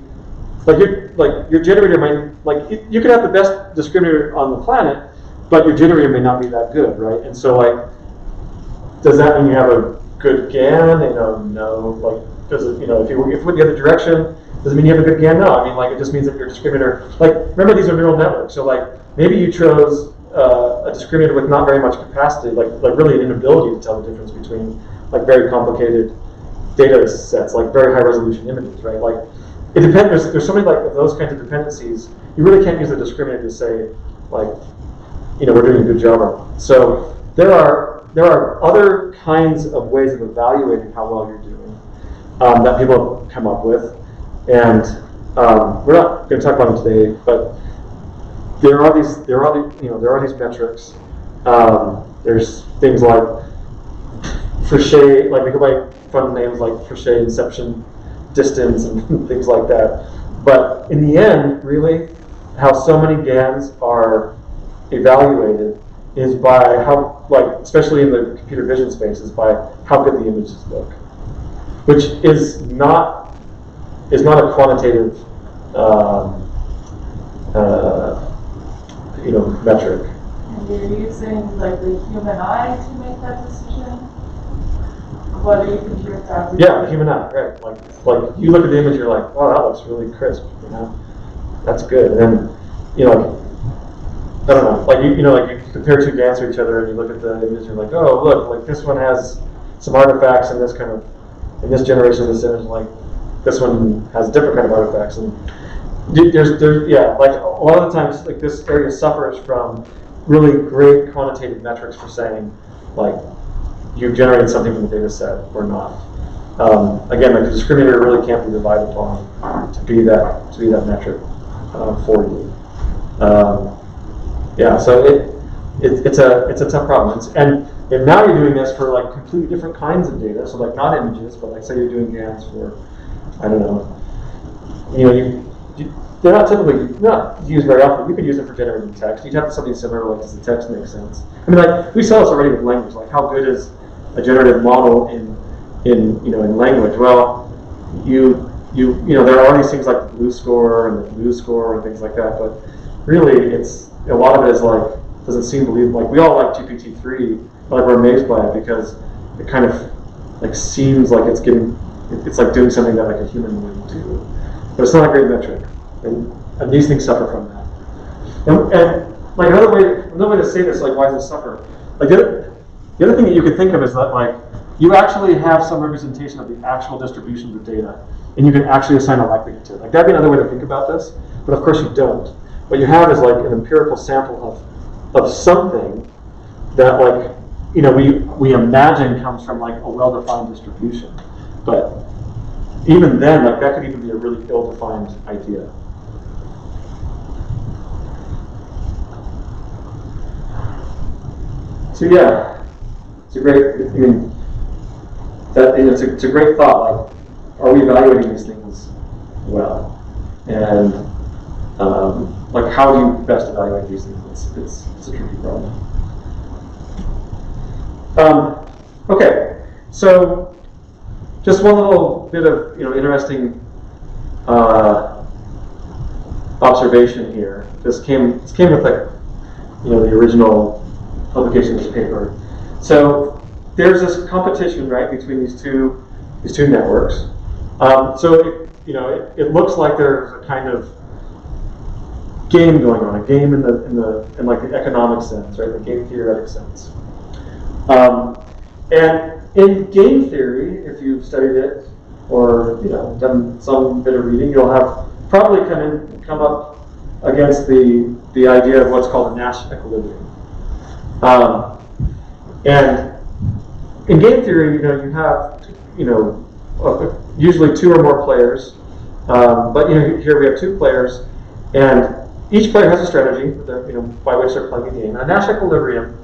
your generator might you could have the best discriminator on the planet, but your generator may not be that good, right? And so like, does that mean you have a good GAN? No. Like, does it? If you went the other direction, Does it mean you have a good GAN? No, I mean, like, it just means that your discriminator, like, remember these are neural networks, so like, maybe you chose a discriminator with not very much capacity, like really an inability to tell the difference between like very complicated data sets, like very high resolution images, right? Like, it depends, there's so many like of those kinds of dependencies, you really can't use the discriminator to say, like, you know, we're doing a good job on it. So there are other kinds of ways of evaluating how well you're doing that people have come up with, and we're not going to talk about them today, but there are these metrics. There's things like Frechet, like we go by fun names like Frechet, inception, distance, and things like that. But in the end, really, how so many GANs are evaluated is by how, like, especially in the computer vision space, is by how good the images look, which is not a quantitative metric. And you're using like the human eye to make that decision? Whether you think you're thousand? Yeah, the human eye, right? Like you look at the image, you're like, wow, that looks really crisp, you know, that's good. And then, you know, I don't know, like you compare two GANs to each other, and you look at the image, and you're like, oh, look, like this one has some artifacts in this generation of this image, like this one has a different kind of artifacts, and there's like a lot of the times, like this area suffers from really great quantitative metrics for saying, like, you've generated something from the data set or not. Again, like the discriminator really can't be relied upon to be that metric for you. So it's a tough problem, and now you're doing this for like completely different kinds of data. So like not images, but like say you're doing GANs for, I don't know, they're not used very often. You could use it for generating text. You'd have something similar, like, does the text make sense? I mean, like, we saw this already with language. Like, how good is a generative model in language? Well, there are all these things like the blue score and the blue score and things like that. But really, it's a lot of it is like, doesn't seem believable. Like, we all like GPT-3, but like we're amazed by it because it kind of like seems like it's like doing something that like a human wouldn't do. But it's not a great metric. And these things suffer from that. And like another way to say this, like, why does it suffer? Like the other thing that you could think of is that, like, you actually have some representation of the actual distribution of the data, and you can actually assign a likelihood to it. Like, that'd be another way to think about this, but of course you don't. What you have is like an empirical sample of something that, like, we imagine comes from like a well-defined distribution, but even then, like, that could even be a really ill-defined idea. So yeah, it's a great. I mean, it's a great thought. Like, are we evaluating these things well? And like, how do you best evaluate these things? It's a tricky problem. Okay, so just one little bit of interesting observation here. This came with like the original publication of this paper. So there's this competition, right, between these two networks. So it looks like there's a kind of game going on, a game in like the economic sense, right, the game theoretic sense. And in game theory, if you've studied it or done some bit of reading, you'll have probably come up against the idea of what's called a Nash Equilibrium. And in game theory, you have usually two or more players, but here we have two players, and each player has a strategy by which they're playing a game. And a Nash Equilibrium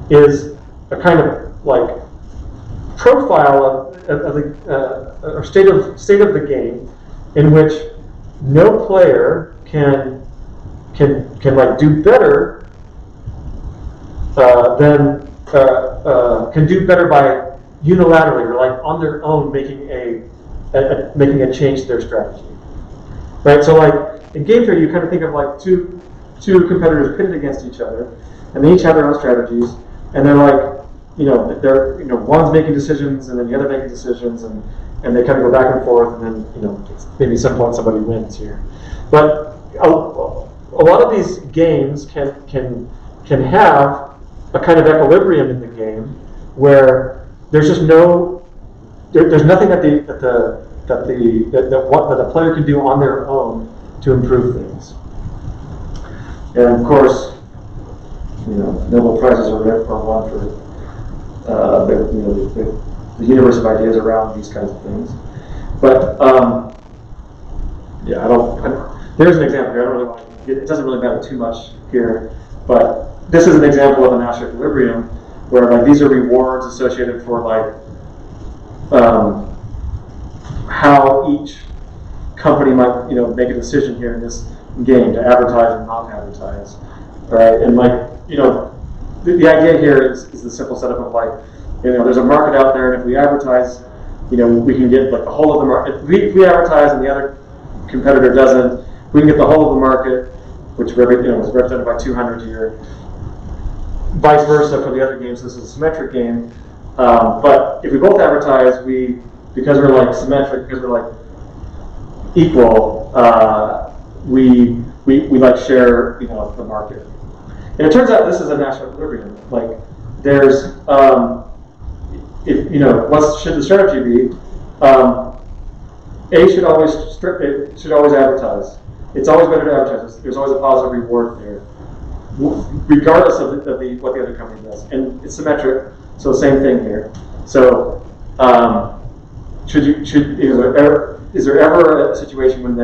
is a kind of like profile of the or state of the game in which no player can like do better can do better by unilaterally or like on their own making a change to their strategy, right? So like in game theory, you kind of think of like two competitors pitted against each other, and they each have their own strategies, and they're like one's making decisions and then the other making decisions, and they kind of go back and forth, and then maybe some point somebody wins here. But a lot of these games can have a kind of equilibrium in the game where there's just there's nothing that a player can do on their own to improve things. And of course, Nobel Prizes are won for the universe of ideas around these kinds of things. But there's an example here. I don't really want to it doesn't really matter too much here, but this is an example of a Nash Equilibrium where these are rewards associated for how each company might make a decision here in this game to advertise or not advertise, right? And the idea here is the simple setup of there's a market out there, and if we advertise, we can get the whole of the market. If we advertise and the other competitor doesn't, we can get the whole of the market, which is represented by 200 here. Vice versa for the other games. This is a symmetric game, but if we both advertise, because we're symmetric, because we're equal, we share the market. And it turns out this is a Nash Equilibrium. There's what should the strategy be? A should always advertise. It's always better to advertise. There's always a positive reward there, regardless of what the other company does. And it's symmetric, so same thing here. So is there ever a situation when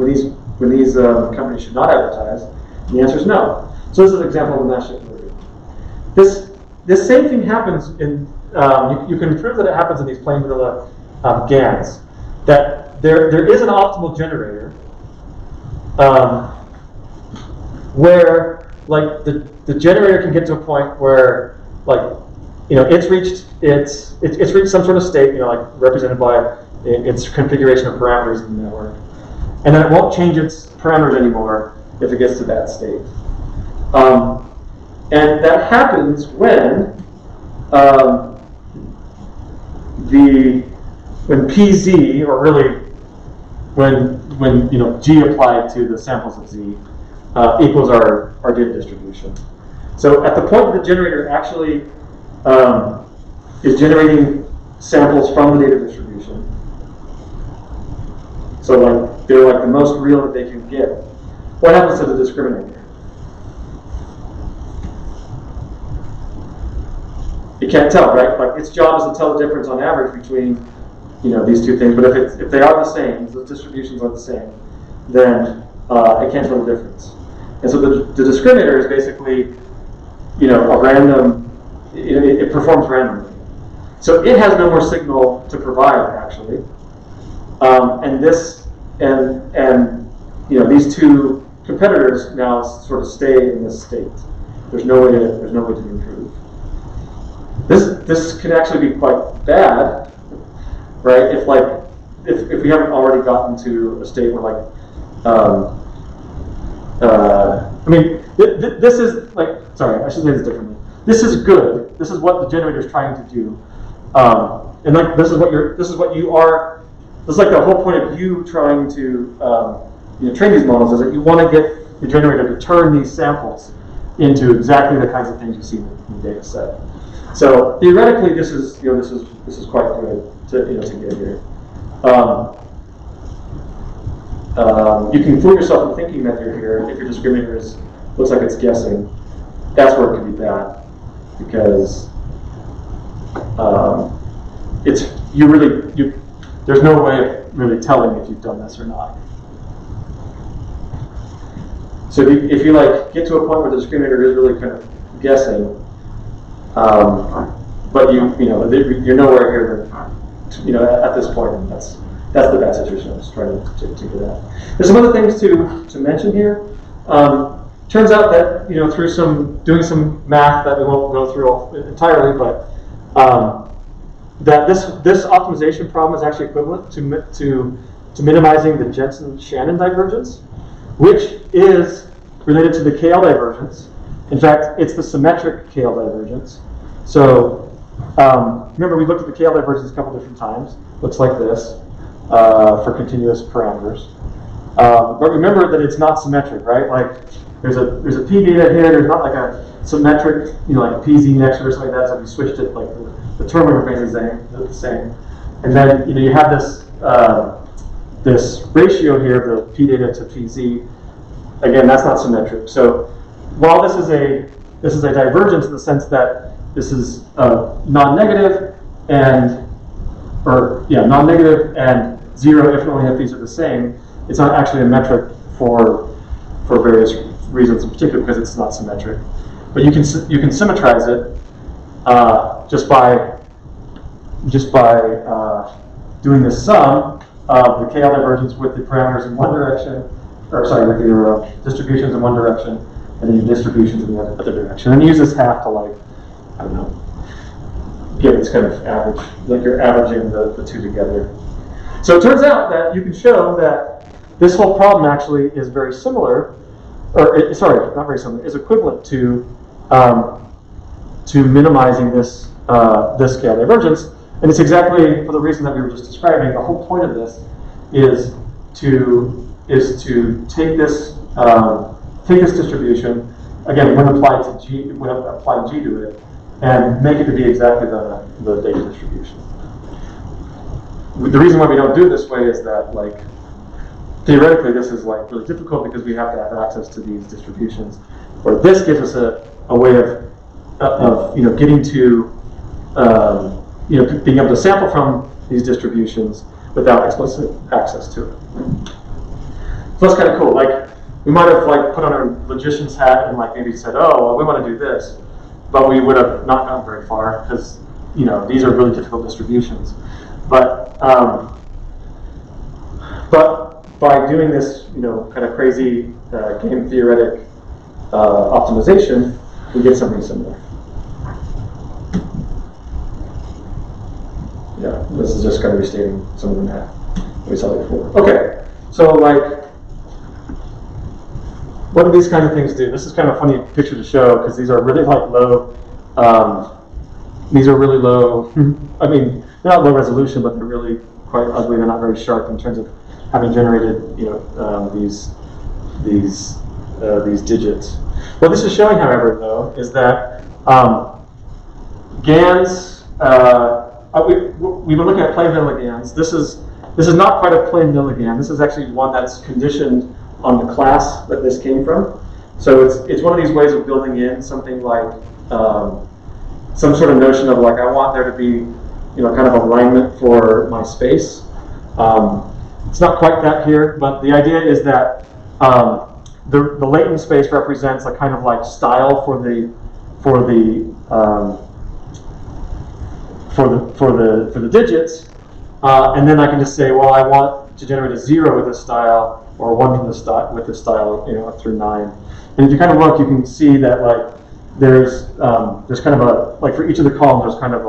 these companies should not advertise? And the answer is no. So this is an example of the Nash Equilibrium. This same thing happens in you can prove that it happens in these plain vanilla GANs. That there is an optimal generator where the generator can get to a point where it's reached some sort of state, represented by its configuration of parameters in the network, and then it won't change its parameters anymore if it gets to that state. And that happens when PZ, or really when G applied to the samples of Z equals our data distribution. So at the point that the generator actually is generating samples from the data distribution, so they're the most real that they can get, what happens to the discriminator? You can't tell, right? Its job is to tell the difference on average between these two things. But if they are the same, if the distributions are the same, then it can't tell the difference. And so the discriminator is basically a random. It performs randomly. So it has no more signal to provide actually. And these two competitors now sort of stay in this state. There's no way to improve. This can actually be quite bad, right? If we haven't already gotten to a state where this is sorry, I should say this differently. This is good. This is what the generator is trying to do, and this is what you are. This is the whole point of you trying to train these models, is that you want to get the generator to turn these samples into exactly the kinds of things you see in the data set. So theoretically, this is quite good to get here. You can fool yourself in thinking that you're here if your discriminator looks like it's guessing. That's where it can be bad, because there's no way of really telling if you've done this or not. So if you get to a point where the discriminator is really kind of guessing, but you're nowhere here at this point, and that's the bad situation I was trying to get at. There's some other things to mention here. Turns out that through doing some math that we won't go through entirely, but that this optimization problem is actually equivalent to minimizing the Jensen-Shannon divergence, which is related to the KL divergence. In fact, it's the symmetric KL divergence. So remember we looked at the Kl divergence a couple different times. Looks like this for continuous parameters. But remember that it's not symmetric, right? Like there's a p data here. There's not like a symmetric, like a pz next to it or something like that. So if you switched it, like the term remains the same. And then you have this this ratio here, the p data to pz. Again, that's not symmetric. So while this is a divergence in the sense that this is non-negative and non-negative and 0 if and only if these are the same, it's not actually a metric for various reasons, in particular because it's not symmetric. But you can symmetrize it just by doing the sum of the Kl divergence with the parameters in one direction, with your distributions in one direction, and then your distributions in the other direction. And use this half to give this kind of average, like you're averaging the two together. So it turns out that you can show that this whole problem actually is very similar, not very similar, is equivalent to minimizing this Kl divergence. And it's exactly for the reason that we were just describing. The whole point of this is to take this distribution, again, when applying g to it, and make it to be exactly the data distribution. The reason why we don't do it this way is that, theoretically, this is really difficult because we have to have access to these distributions. Or this gives us a way of getting to being able to sample from these distributions without explicit access to it. So that's kind of cool. We might have put on our logician's hat and maybe said, oh, well, we want to do this, but we would have not gone very far because these are really difficult distributions. But by doing this kind of crazy game theoretic optimization, we get something similar. Yeah, this is just kind of restating some of the math we saw before. Okay, so what do these kind of things do? This is kind of a funny picture to show because these are really low. These are really low. I mean, they're not low resolution, but they're really quite ugly. They're not very sharp in terms of having generated these digits. What this is showing, however, though, is that GANs. We've been looking at plain vanilla GANs. This is not quite a plain vanilla GAN. This is actually one that's conditioned on the class that this came from. So it's one of these ways of building in something like some sort of notion of I want there to be kind of alignment for my space. It's not quite that here, but the idea is that the latent space represents a kind of style for the digits, and then I can just say, well, I want to generate a 0 with this style, or 1 from this with this style, up through 9. And if you kind of look, you can see that there's kind of a for each of the columns, there's kind of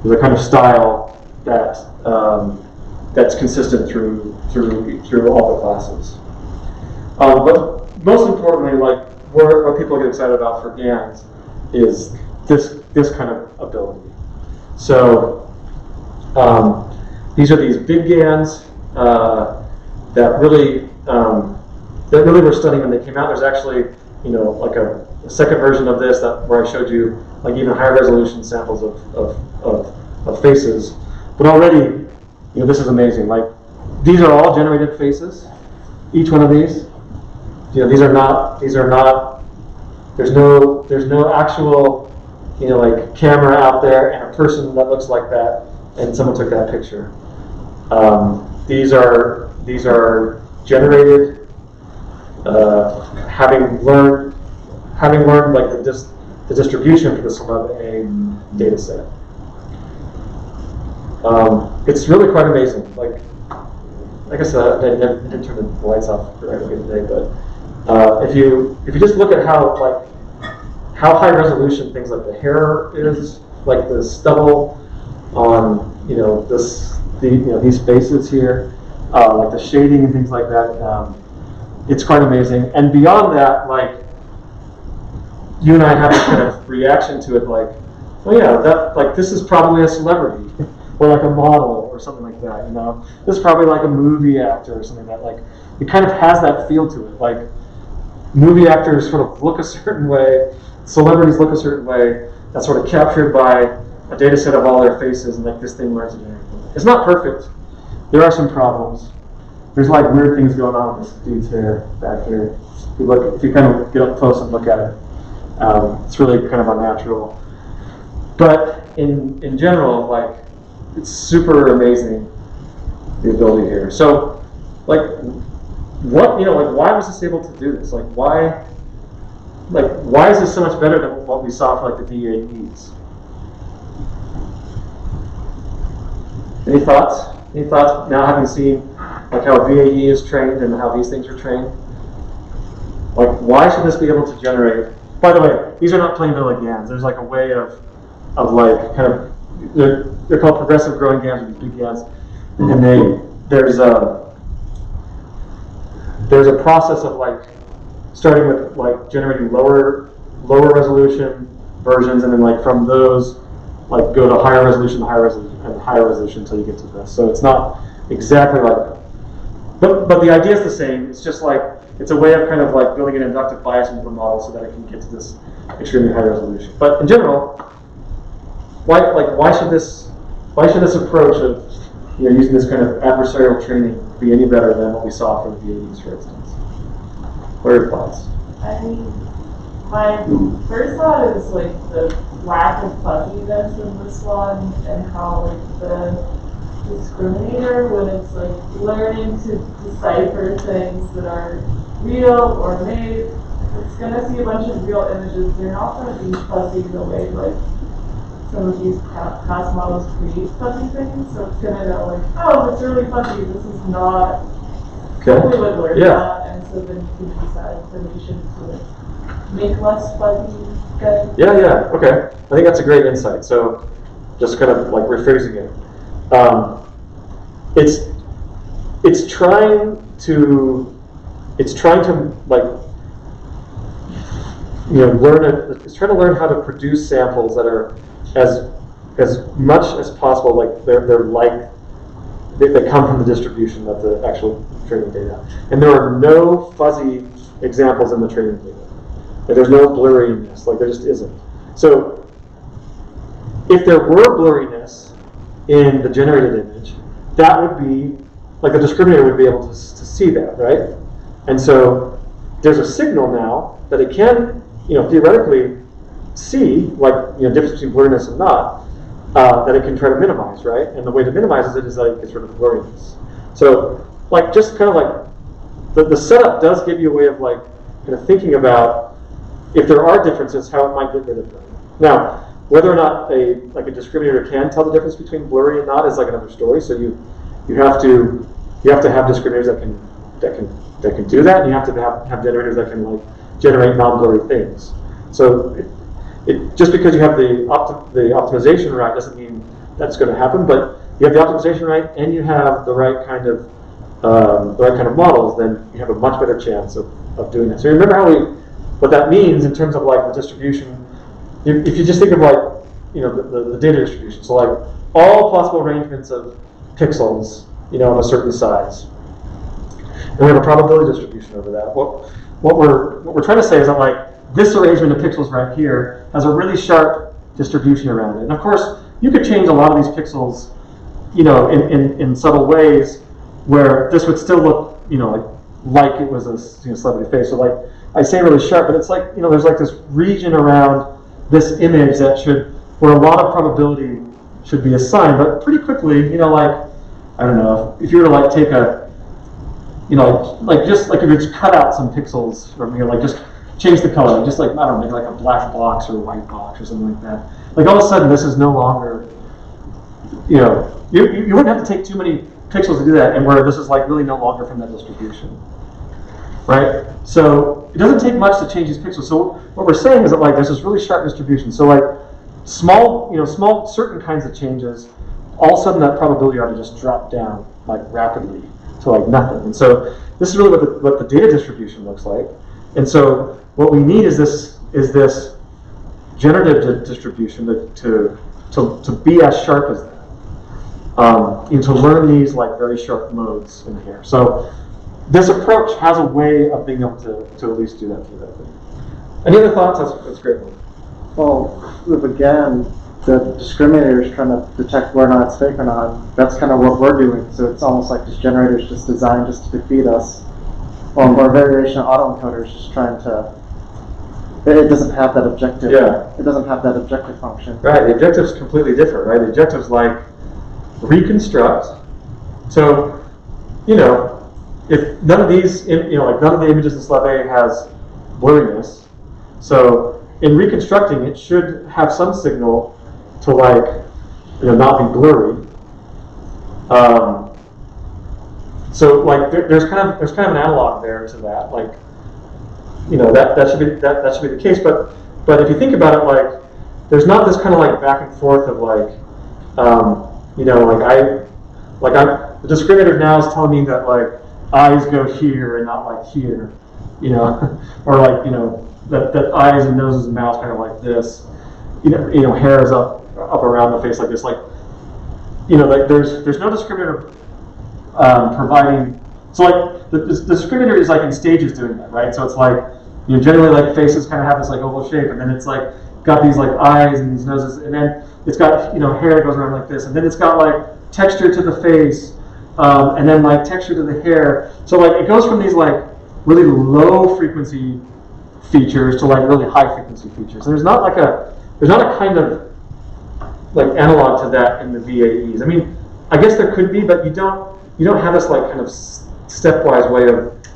there's a kind of style that that's consistent through all the classes. But most importantly, what people get excited about for GANs is this kind of ability. So these are these big GANs that really were stunning when they came out. There's actually a second version of this where I showed you even higher resolution samples of faces. But already, this is amazing. These are all generated faces. Each one of these. These are not. There's no actual camera out there and a person that looks like that, and someone took that picture. These are generated, having learned the distribution for the sum of a data set. It's really quite amazing. Like I said, I didn't turn the lights off right away today, but if you just look at how high resolution things like the hair is, like the stubble on these faces here, like the shading and things like that, it's quite amazing. And beyond that, you and I have this kind of reaction to it, well, yeah, that like this is probably a celebrity or like a model or something like that. You know, this is probably like a movie actor or something like that. Like it kind of has that feel to it. Like movie actors sort of look a certain way, celebrities look a certain way. That's sort of captured by a data set of all their faces, and like this thing learns to generate. It's not perfect. There are some problems. There's like weird things going on with this dude's hair back here. If you kind of get up close and look at it, it's really kind of unnatural. But in general, like it's super amazing, the ability here. So, like, what like why was this able to do this? Like why is this so much better than what we saw for like the VAEs? Any thoughts? Any thoughts now having seen like how VAE is trained and how these things are trained? Like why should this be able to generate? By the way, these are not plain vanilla GANs. There's like a way of like kind of they're called progressive growing GANs, or these big GANs, and there's a process of like starting with like generating lower resolution versions, and then like from those like go to higher resolution until you get to this. So it's not exactly like that. But the idea is the same. It's just like it's a way of kind of like building an inductive bias into the model so that it can get to this extremely high resolution. But in general, why should this approach of using this kind of adversarial training be any better than what we saw for the VAEs, for instance? What are your thoughts? I mean, my first thought is like the lack of fuzziness in this one, and how like the discriminator, when it's like learning to decipher things that are real or made, it's gonna see a bunch of real images. They're not gonna be fuzzy the way like some of these class models create fuzzy things. So it's gonna know like, oh, it's really fuzzy. This is not. Okay. We would learn Yeah. that, and so then you can use that information to like make less fuzzy things. Yeah. Okay. I think that's a great insight. So, just kind of like rephrasing it, it's trying to like it's trying to learn how to produce samples that are as much as possible like they're like they come from the distribution of the actual training data, and there are no fuzzy examples in the training data. Like, there's no blurriness. Like there just isn't. So if there were blurriness in the generated image, that would be like the discriminator would be able to see that, right? And so there's a signal now that it can, theoretically see, like difference between blurriness and not, that it can try to minimize, right? And the way to minimize it is like get rid of the blurriness. So like just kind of like the setup does give you a way of like kind of thinking about if there are differences, how it might get rid of them. Now, whether or not a discriminator can tell the difference between blurry and not is like another story. So you have to have discriminators that can do that, and you have to have generators that can like generate non-blurry things. So it just because you have the optimization right doesn't mean that's going to happen. But you have the optimization right, and you have the right kind of models, then you have a much better chance of doing that. So remember what that means in terms of like the distribution. If you just think of like the data distribution, so like all possible arrangements of pixels, of a certain size, and we have a probability distribution over that. What we're trying to say is that like this arrangement of pixels right here has a really sharp distribution around it, and of course you could change a lot of these pixels, in subtle ways where this would still look, like it was a celebrity face. So like I say really sharp, but it's like there's like this region around this image where a lot of probability should be assigned, but pretty quickly, like I don't know, if you were to like take a, just like if you just cut out some pixels from here, like just change the color, just like I don't know, make like a black box or a white box or something like that. Like all of a sudden, this is no longer, you wouldn't have to take too many pixels to do that, and where this is like really no longer from that distribution, right? So it doesn't take much to change these pixels. So what we're saying is that like there's this really sharp distribution. So like small certain kinds of changes, all of a sudden that probability ought to just drop down like rapidly to like nothing. And so this is really what the data distribution looks like. And so what we need is this generative distribution to be as sharp as that. And to learn these like very sharp modes in here. So this approach has a way of being able to at least do that theoretically. Any other thoughts? That's great. Well, again, the discriminator is trying to detect whether or not it's fake or not. That's kind of what we're doing. So it's almost like this generator is just designed just to defeat us. Well, our variation autoencoder is just trying to. It doesn't have that objective. Yeah. It doesn't have that objective function. Right. The objective is completely different. Right. The objective is like reconstruct. So, if none of these, like none of the images in slab A has blurriness. So in reconstructing, it should have some signal to like, not be blurry. So like there's kind of an analog there to that. Like, that should be the case. But if you think about it, like there's not this kind of like back and forth of like, the discriminator now is telling me that like eyes go here and not like here, or like that eyes and noses and mouths kind of like this, hair is up around the face like this, like there's no discriminator providing. So like the discriminator is like in stages doing that, right? So it's like generally like faces kind of have this like oval shape, and then it's like got these like eyes and these noses, and then it's got hair that goes around like this, and then it's got like texture to the face, and then like texture to the hair. So like it goes from these like really low frequency features to like really high frequency features. And there's not a kind of like analog to that in the VAEs. I mean, I guess there could be, but you don't have this like kind of stepwise way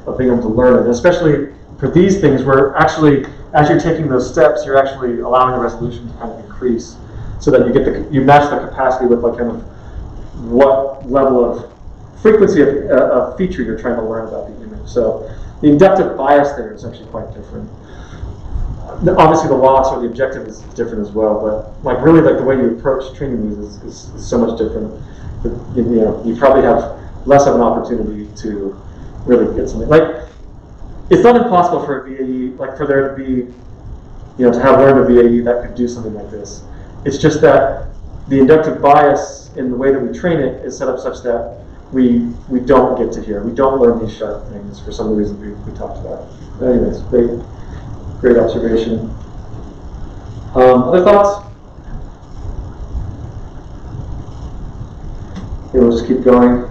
of being able to learn it. And especially for these things where actually as you're taking those steps, you're actually allowing the resolution to kind of increase so that you match the capacity with like kind of what level of frequency of feature you're trying to learn about the image. So the inductive bias there is actually quite different. Obviously the loss or the objective is different as well, but like really like the way you approach training these is so much different. You probably have less of an opportunity to really get something. Like it's not impossible for a VAE, like for there to be, to have learned a VAE that could do something like this. It's just that the inductive bias in the way that we train it is set up such that we don't get to here. We don't learn these sharp things for some of the reasons we talked about. But anyways, great observation. Other thoughts? Okay, we'll just keep going.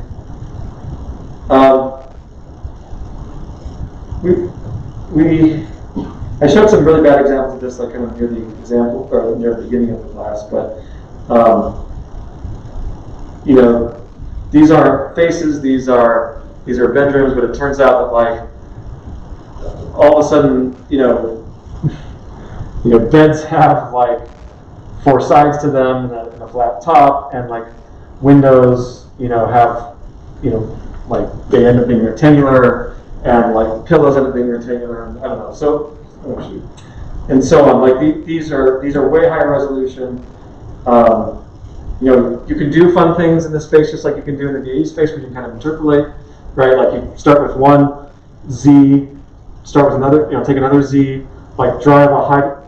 I showed some really bad examples of this, like kind of near the example or near the beginning of the class, but these aren't faces, these are bedrooms, but it turns out that like all of a sudden, beds have like 4 sides to them and a flat top, and like windows, have, like they end up being rectangular, and like pillows end up being rectangular, and I don't know. So, and so on. Like these are way higher resolution. You can do fun things in this space just like you can do in the VAE space, where you can kind of interpolate, right? Like you start with one Z, start with another, take another Z, like drive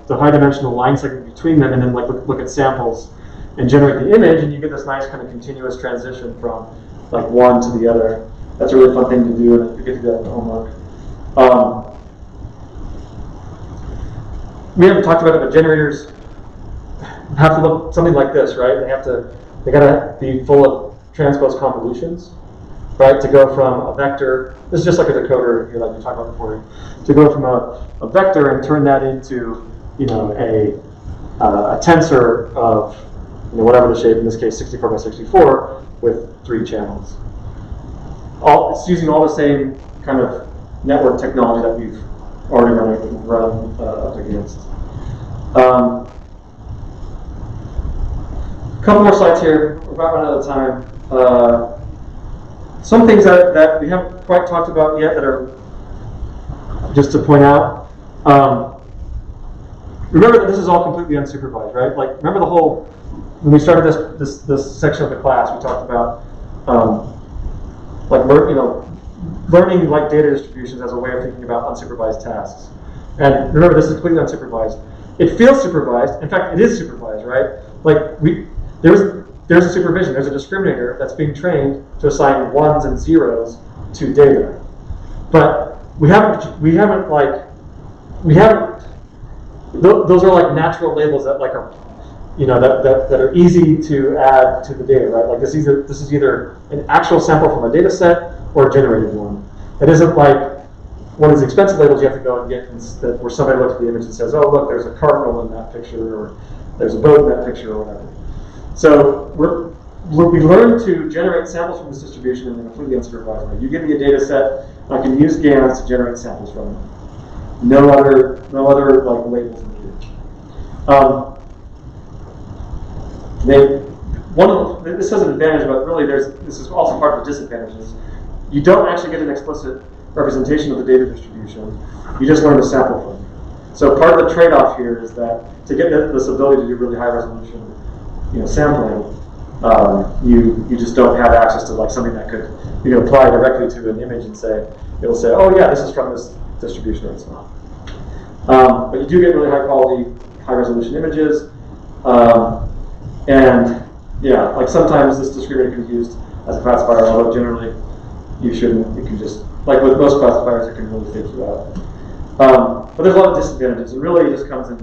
the high dimensional line segment between them, and then like look at samples and generate the image, and you get this nice kind of continuous transition from like one to the other. That's a really fun thing to do, and you get to do that in the homework. We haven't talked about it, but generators have to look something like this, right? They gotta be full of transpose convolutions, right? To go from a vector, this is just like a decoder here, like we talked about before, to go from a vector and turn that into, a tensor of, whatever the shape, in this case 64 by 64, with 3 channels. It's using all the same kind of network technology that we've already run up against. Couple more slides here. We're about running out of time. Some things that we haven't quite talked about yet that are just to point out. Remember that this is all completely unsupervised, right? Like remember when we started this section of the class, we talked about learning like data distributions as a way of thinking about unsupervised tasks. And remember, this is completely unsupervised. it feels supervised. In fact, it is supervised, right? Like there's a supervision. There's a discriminator that's being trained to assign ones and zeros to data. But we haven't. Those are like natural labels that like are, that are easy to add to the data, right? Like this is either an actual sample from a data set or a generated one. It isn't like one of these expensive labels you have to go and get where somebody looks at the image and says, oh look, there's a cardinal in that picture, or there's a boat in that picture, or whatever. So we learn to generate samples from this distribution in a completely unsupervised way. You give me a data set, I can use GANs to generate samples from it. No other like labels needed. This has an advantage, but really this is also part of the disadvantages. You don't actually get an explicit representation of the data distribution. You just learn to sample from it. So part of the trade-off here is that to get this ability to do really high resolution, sampling, you just don't have access to like something that could apply directly to an image and it'll say, oh yeah, this is from this distribution, or it's not. But you do get really high quality, high resolution images, and yeah, like sometimes this discriminator can be used as a classifier, although generally you shouldn't. You can just, like with most classifiers, it can really fake you out. But there's a lot of disadvantages. It really just comes in,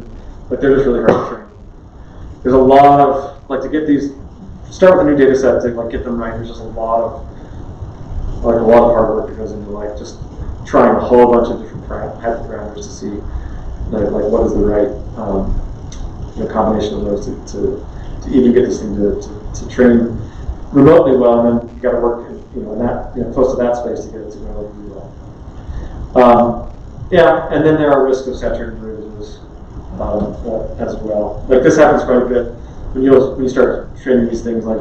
like they're just really hard to train. There's a lot of, like to get these, start with a new data set to like get them right, there's just a lot of hard work that goes into like just trying a whole bunch of different parameters to see like what is the right combination of those to even get this thing to train remotely well, and then you got to work in that close to that space to get it to go really well. Yeah, and then there are risks of saturated bruises as well. Like this happens quite a bit when you start training these things. Like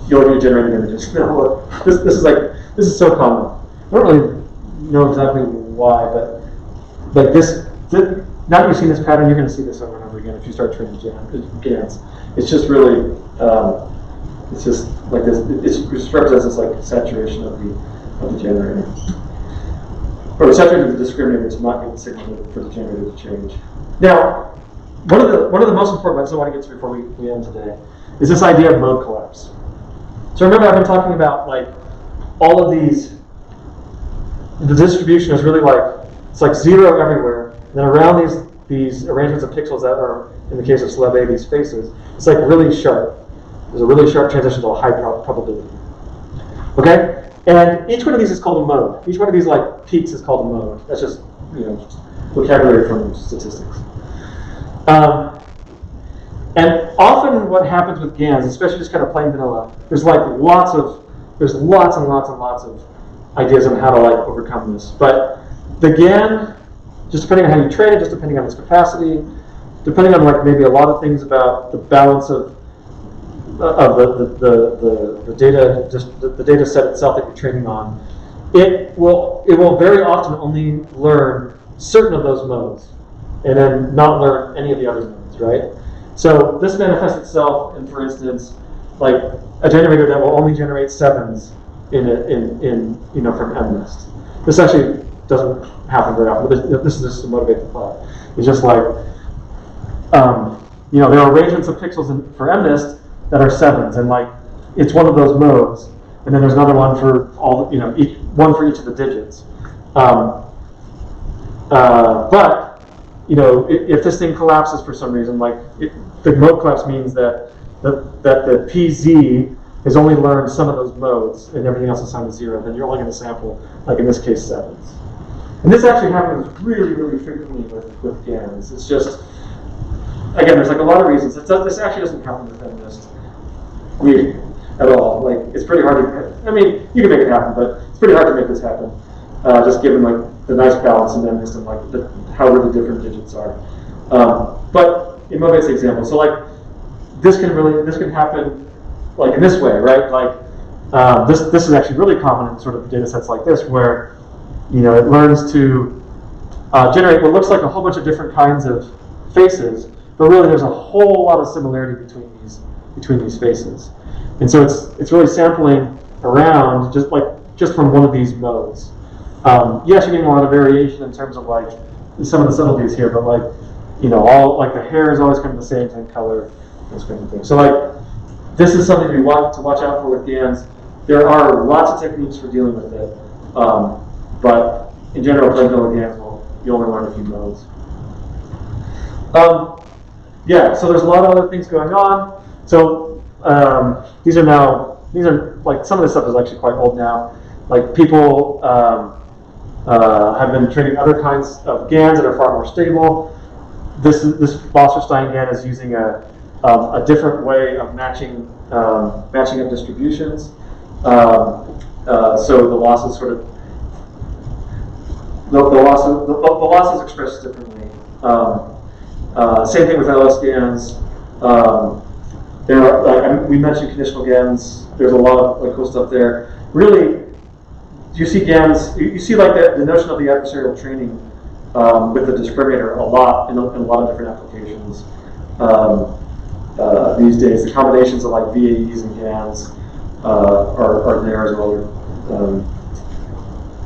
you'll be generating images. This is so common. I don't really know exactly why, but like this. Now that you've seen this pattern, you're going to see this over and over again if you start training GANs. It's just really, it's just like this. It just represents this like saturation of the generator, or saturating the discriminator to not get the signal for the generator to change. Now, one of the most important ones I want to get to before we end today is this idea of mode collapse. So remember, I've been talking about like all of these. The distribution is really like it's like zero everywhere. And then around these arrangements of pixels that are, in the case of celeb A, these faces, it's like really sharp. There's a really sharp transition to a high probability. Okay? And each one of these is called a mode. Each one of these like peaks is called a mode. That's just vocabulary from statistics. And often what happens with GANs, especially just kind of plain vanilla, there's lots and lots of ideas on how to like overcome this. But the GAN, just depending on how you train it, just depending on its capacity, depending on like maybe a lot of things about the balance of the data, just the data set itself that you're training on, it will very often only learn certain of those modes, and then not learn any of the other modes, right? So this manifests itself in, for instance, like a generator that will only generate sevens from MNIST. This actually doesn't happen very often, but this is just to motivate the thought. It's just like, there are arrangements of pixels for MNIST that are sevens, and like it's one of those modes, and then there's another one for all, one for each of the digits. But if this thing collapses for some reason, like the mode collapse means that the PZ has only learned some of those modes, and everything else is assigned to zero. Then you're only going to sample, like in this case, sevens. And this actually happens really, really frequently with GANs. It's just, again, there's like a lot of reasons. This actually doesn't happen with MNIST at all. Like, it's pretty hard to, you can make it happen, but it's pretty hard to make this happen, just given like the nice balance in MNIST and like how really different digits are. But in Movate's example, so like this can happen like in this way, right? Like this is actually really common in sort of data sets like this, where it learns to generate what looks like a whole bunch of different kinds of faces, but really there's a whole lot of similarity between these faces, and so it's really sampling around just from one of these modes. Yes, you're getting a lot of variation in terms of like some of the subtleties here, but like all like the hair is always kind of the same color, those kind of things. So like this is something we want to watch out for with GANs. There are lots of techniques for dealing with it, but in general, playing vanilla GANs, you only learn a few modes. Yeah, so there's a lot of other things going on. So these are like some of this stuff is actually quite old now. Like people have been training other kinds of GANs that are far more stable. This Wasserstein GAN is using a different way of matching up distributions. So the loss is sort of the loss is expressed differently. Same thing with LS GANs. There are, we mentioned conditional GANs. There's a lot of cool stuff there. Really, you see GANs. You see like the notion of the adversarial training with the discriminator a lot in a lot of different applications these days. The combinations of like VAEs and GANs are there as well.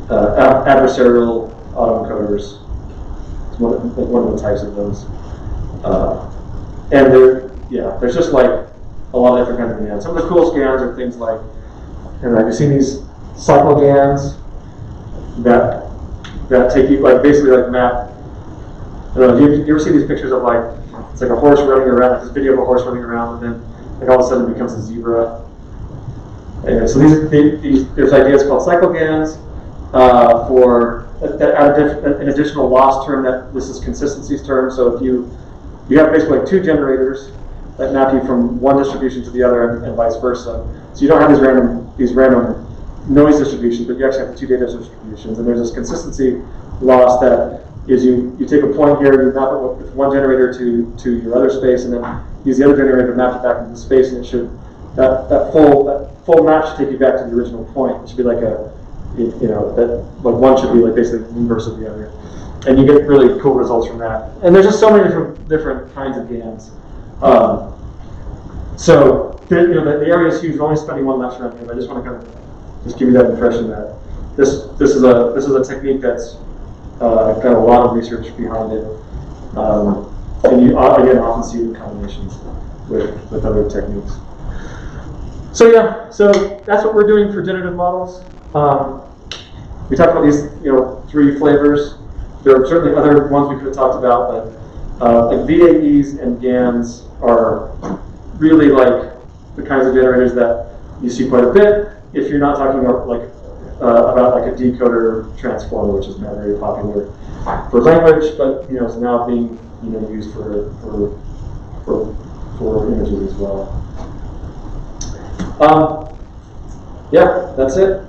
Adversarial autoencoders is one of the types of those. And there's just like a lot of different kinds of GANs. Some of the coolest GANs are things like, have you seen these cycle GANs that take you like basically like map? I don't know. Do you ever see these pictures of like it's like a horse running around, like this video of a horse running around, and then like all of a sudden it becomes a zebra. And so there's ideas called cycle GANs for an additional loss term that this is consistencies term. So if you have basically like two generators that map you from one distribution to the other and vice versa. So you don't have these random noise distributions, but you actually have two data distributions. And there's this consistency loss that is you take a point here, you map it with one generator to your other space, and then use the other generator to map it back into the space, and it should that full map should take you back to the original point. It should be like one should be like basically the inverse of the other. And you get really cool results from that. And there's just so many different kinds of GANs. So the area is huge. We're only spending one lecture on it, but I just want to kind of just give you that impression that this is a technique that's got a lot of research behind it, and you again often see it in combinations with other techniques. So yeah, so that's what we're doing for generative models. We talked about these three flavors. There are certainly other ones we could have talked about, but like VAEs and GANs are really like the kinds of generators that you see quite a bit. If you're not talking about like a decoder transformer, which is not very popular for language, but is now being used for images as well. Yeah, that's it.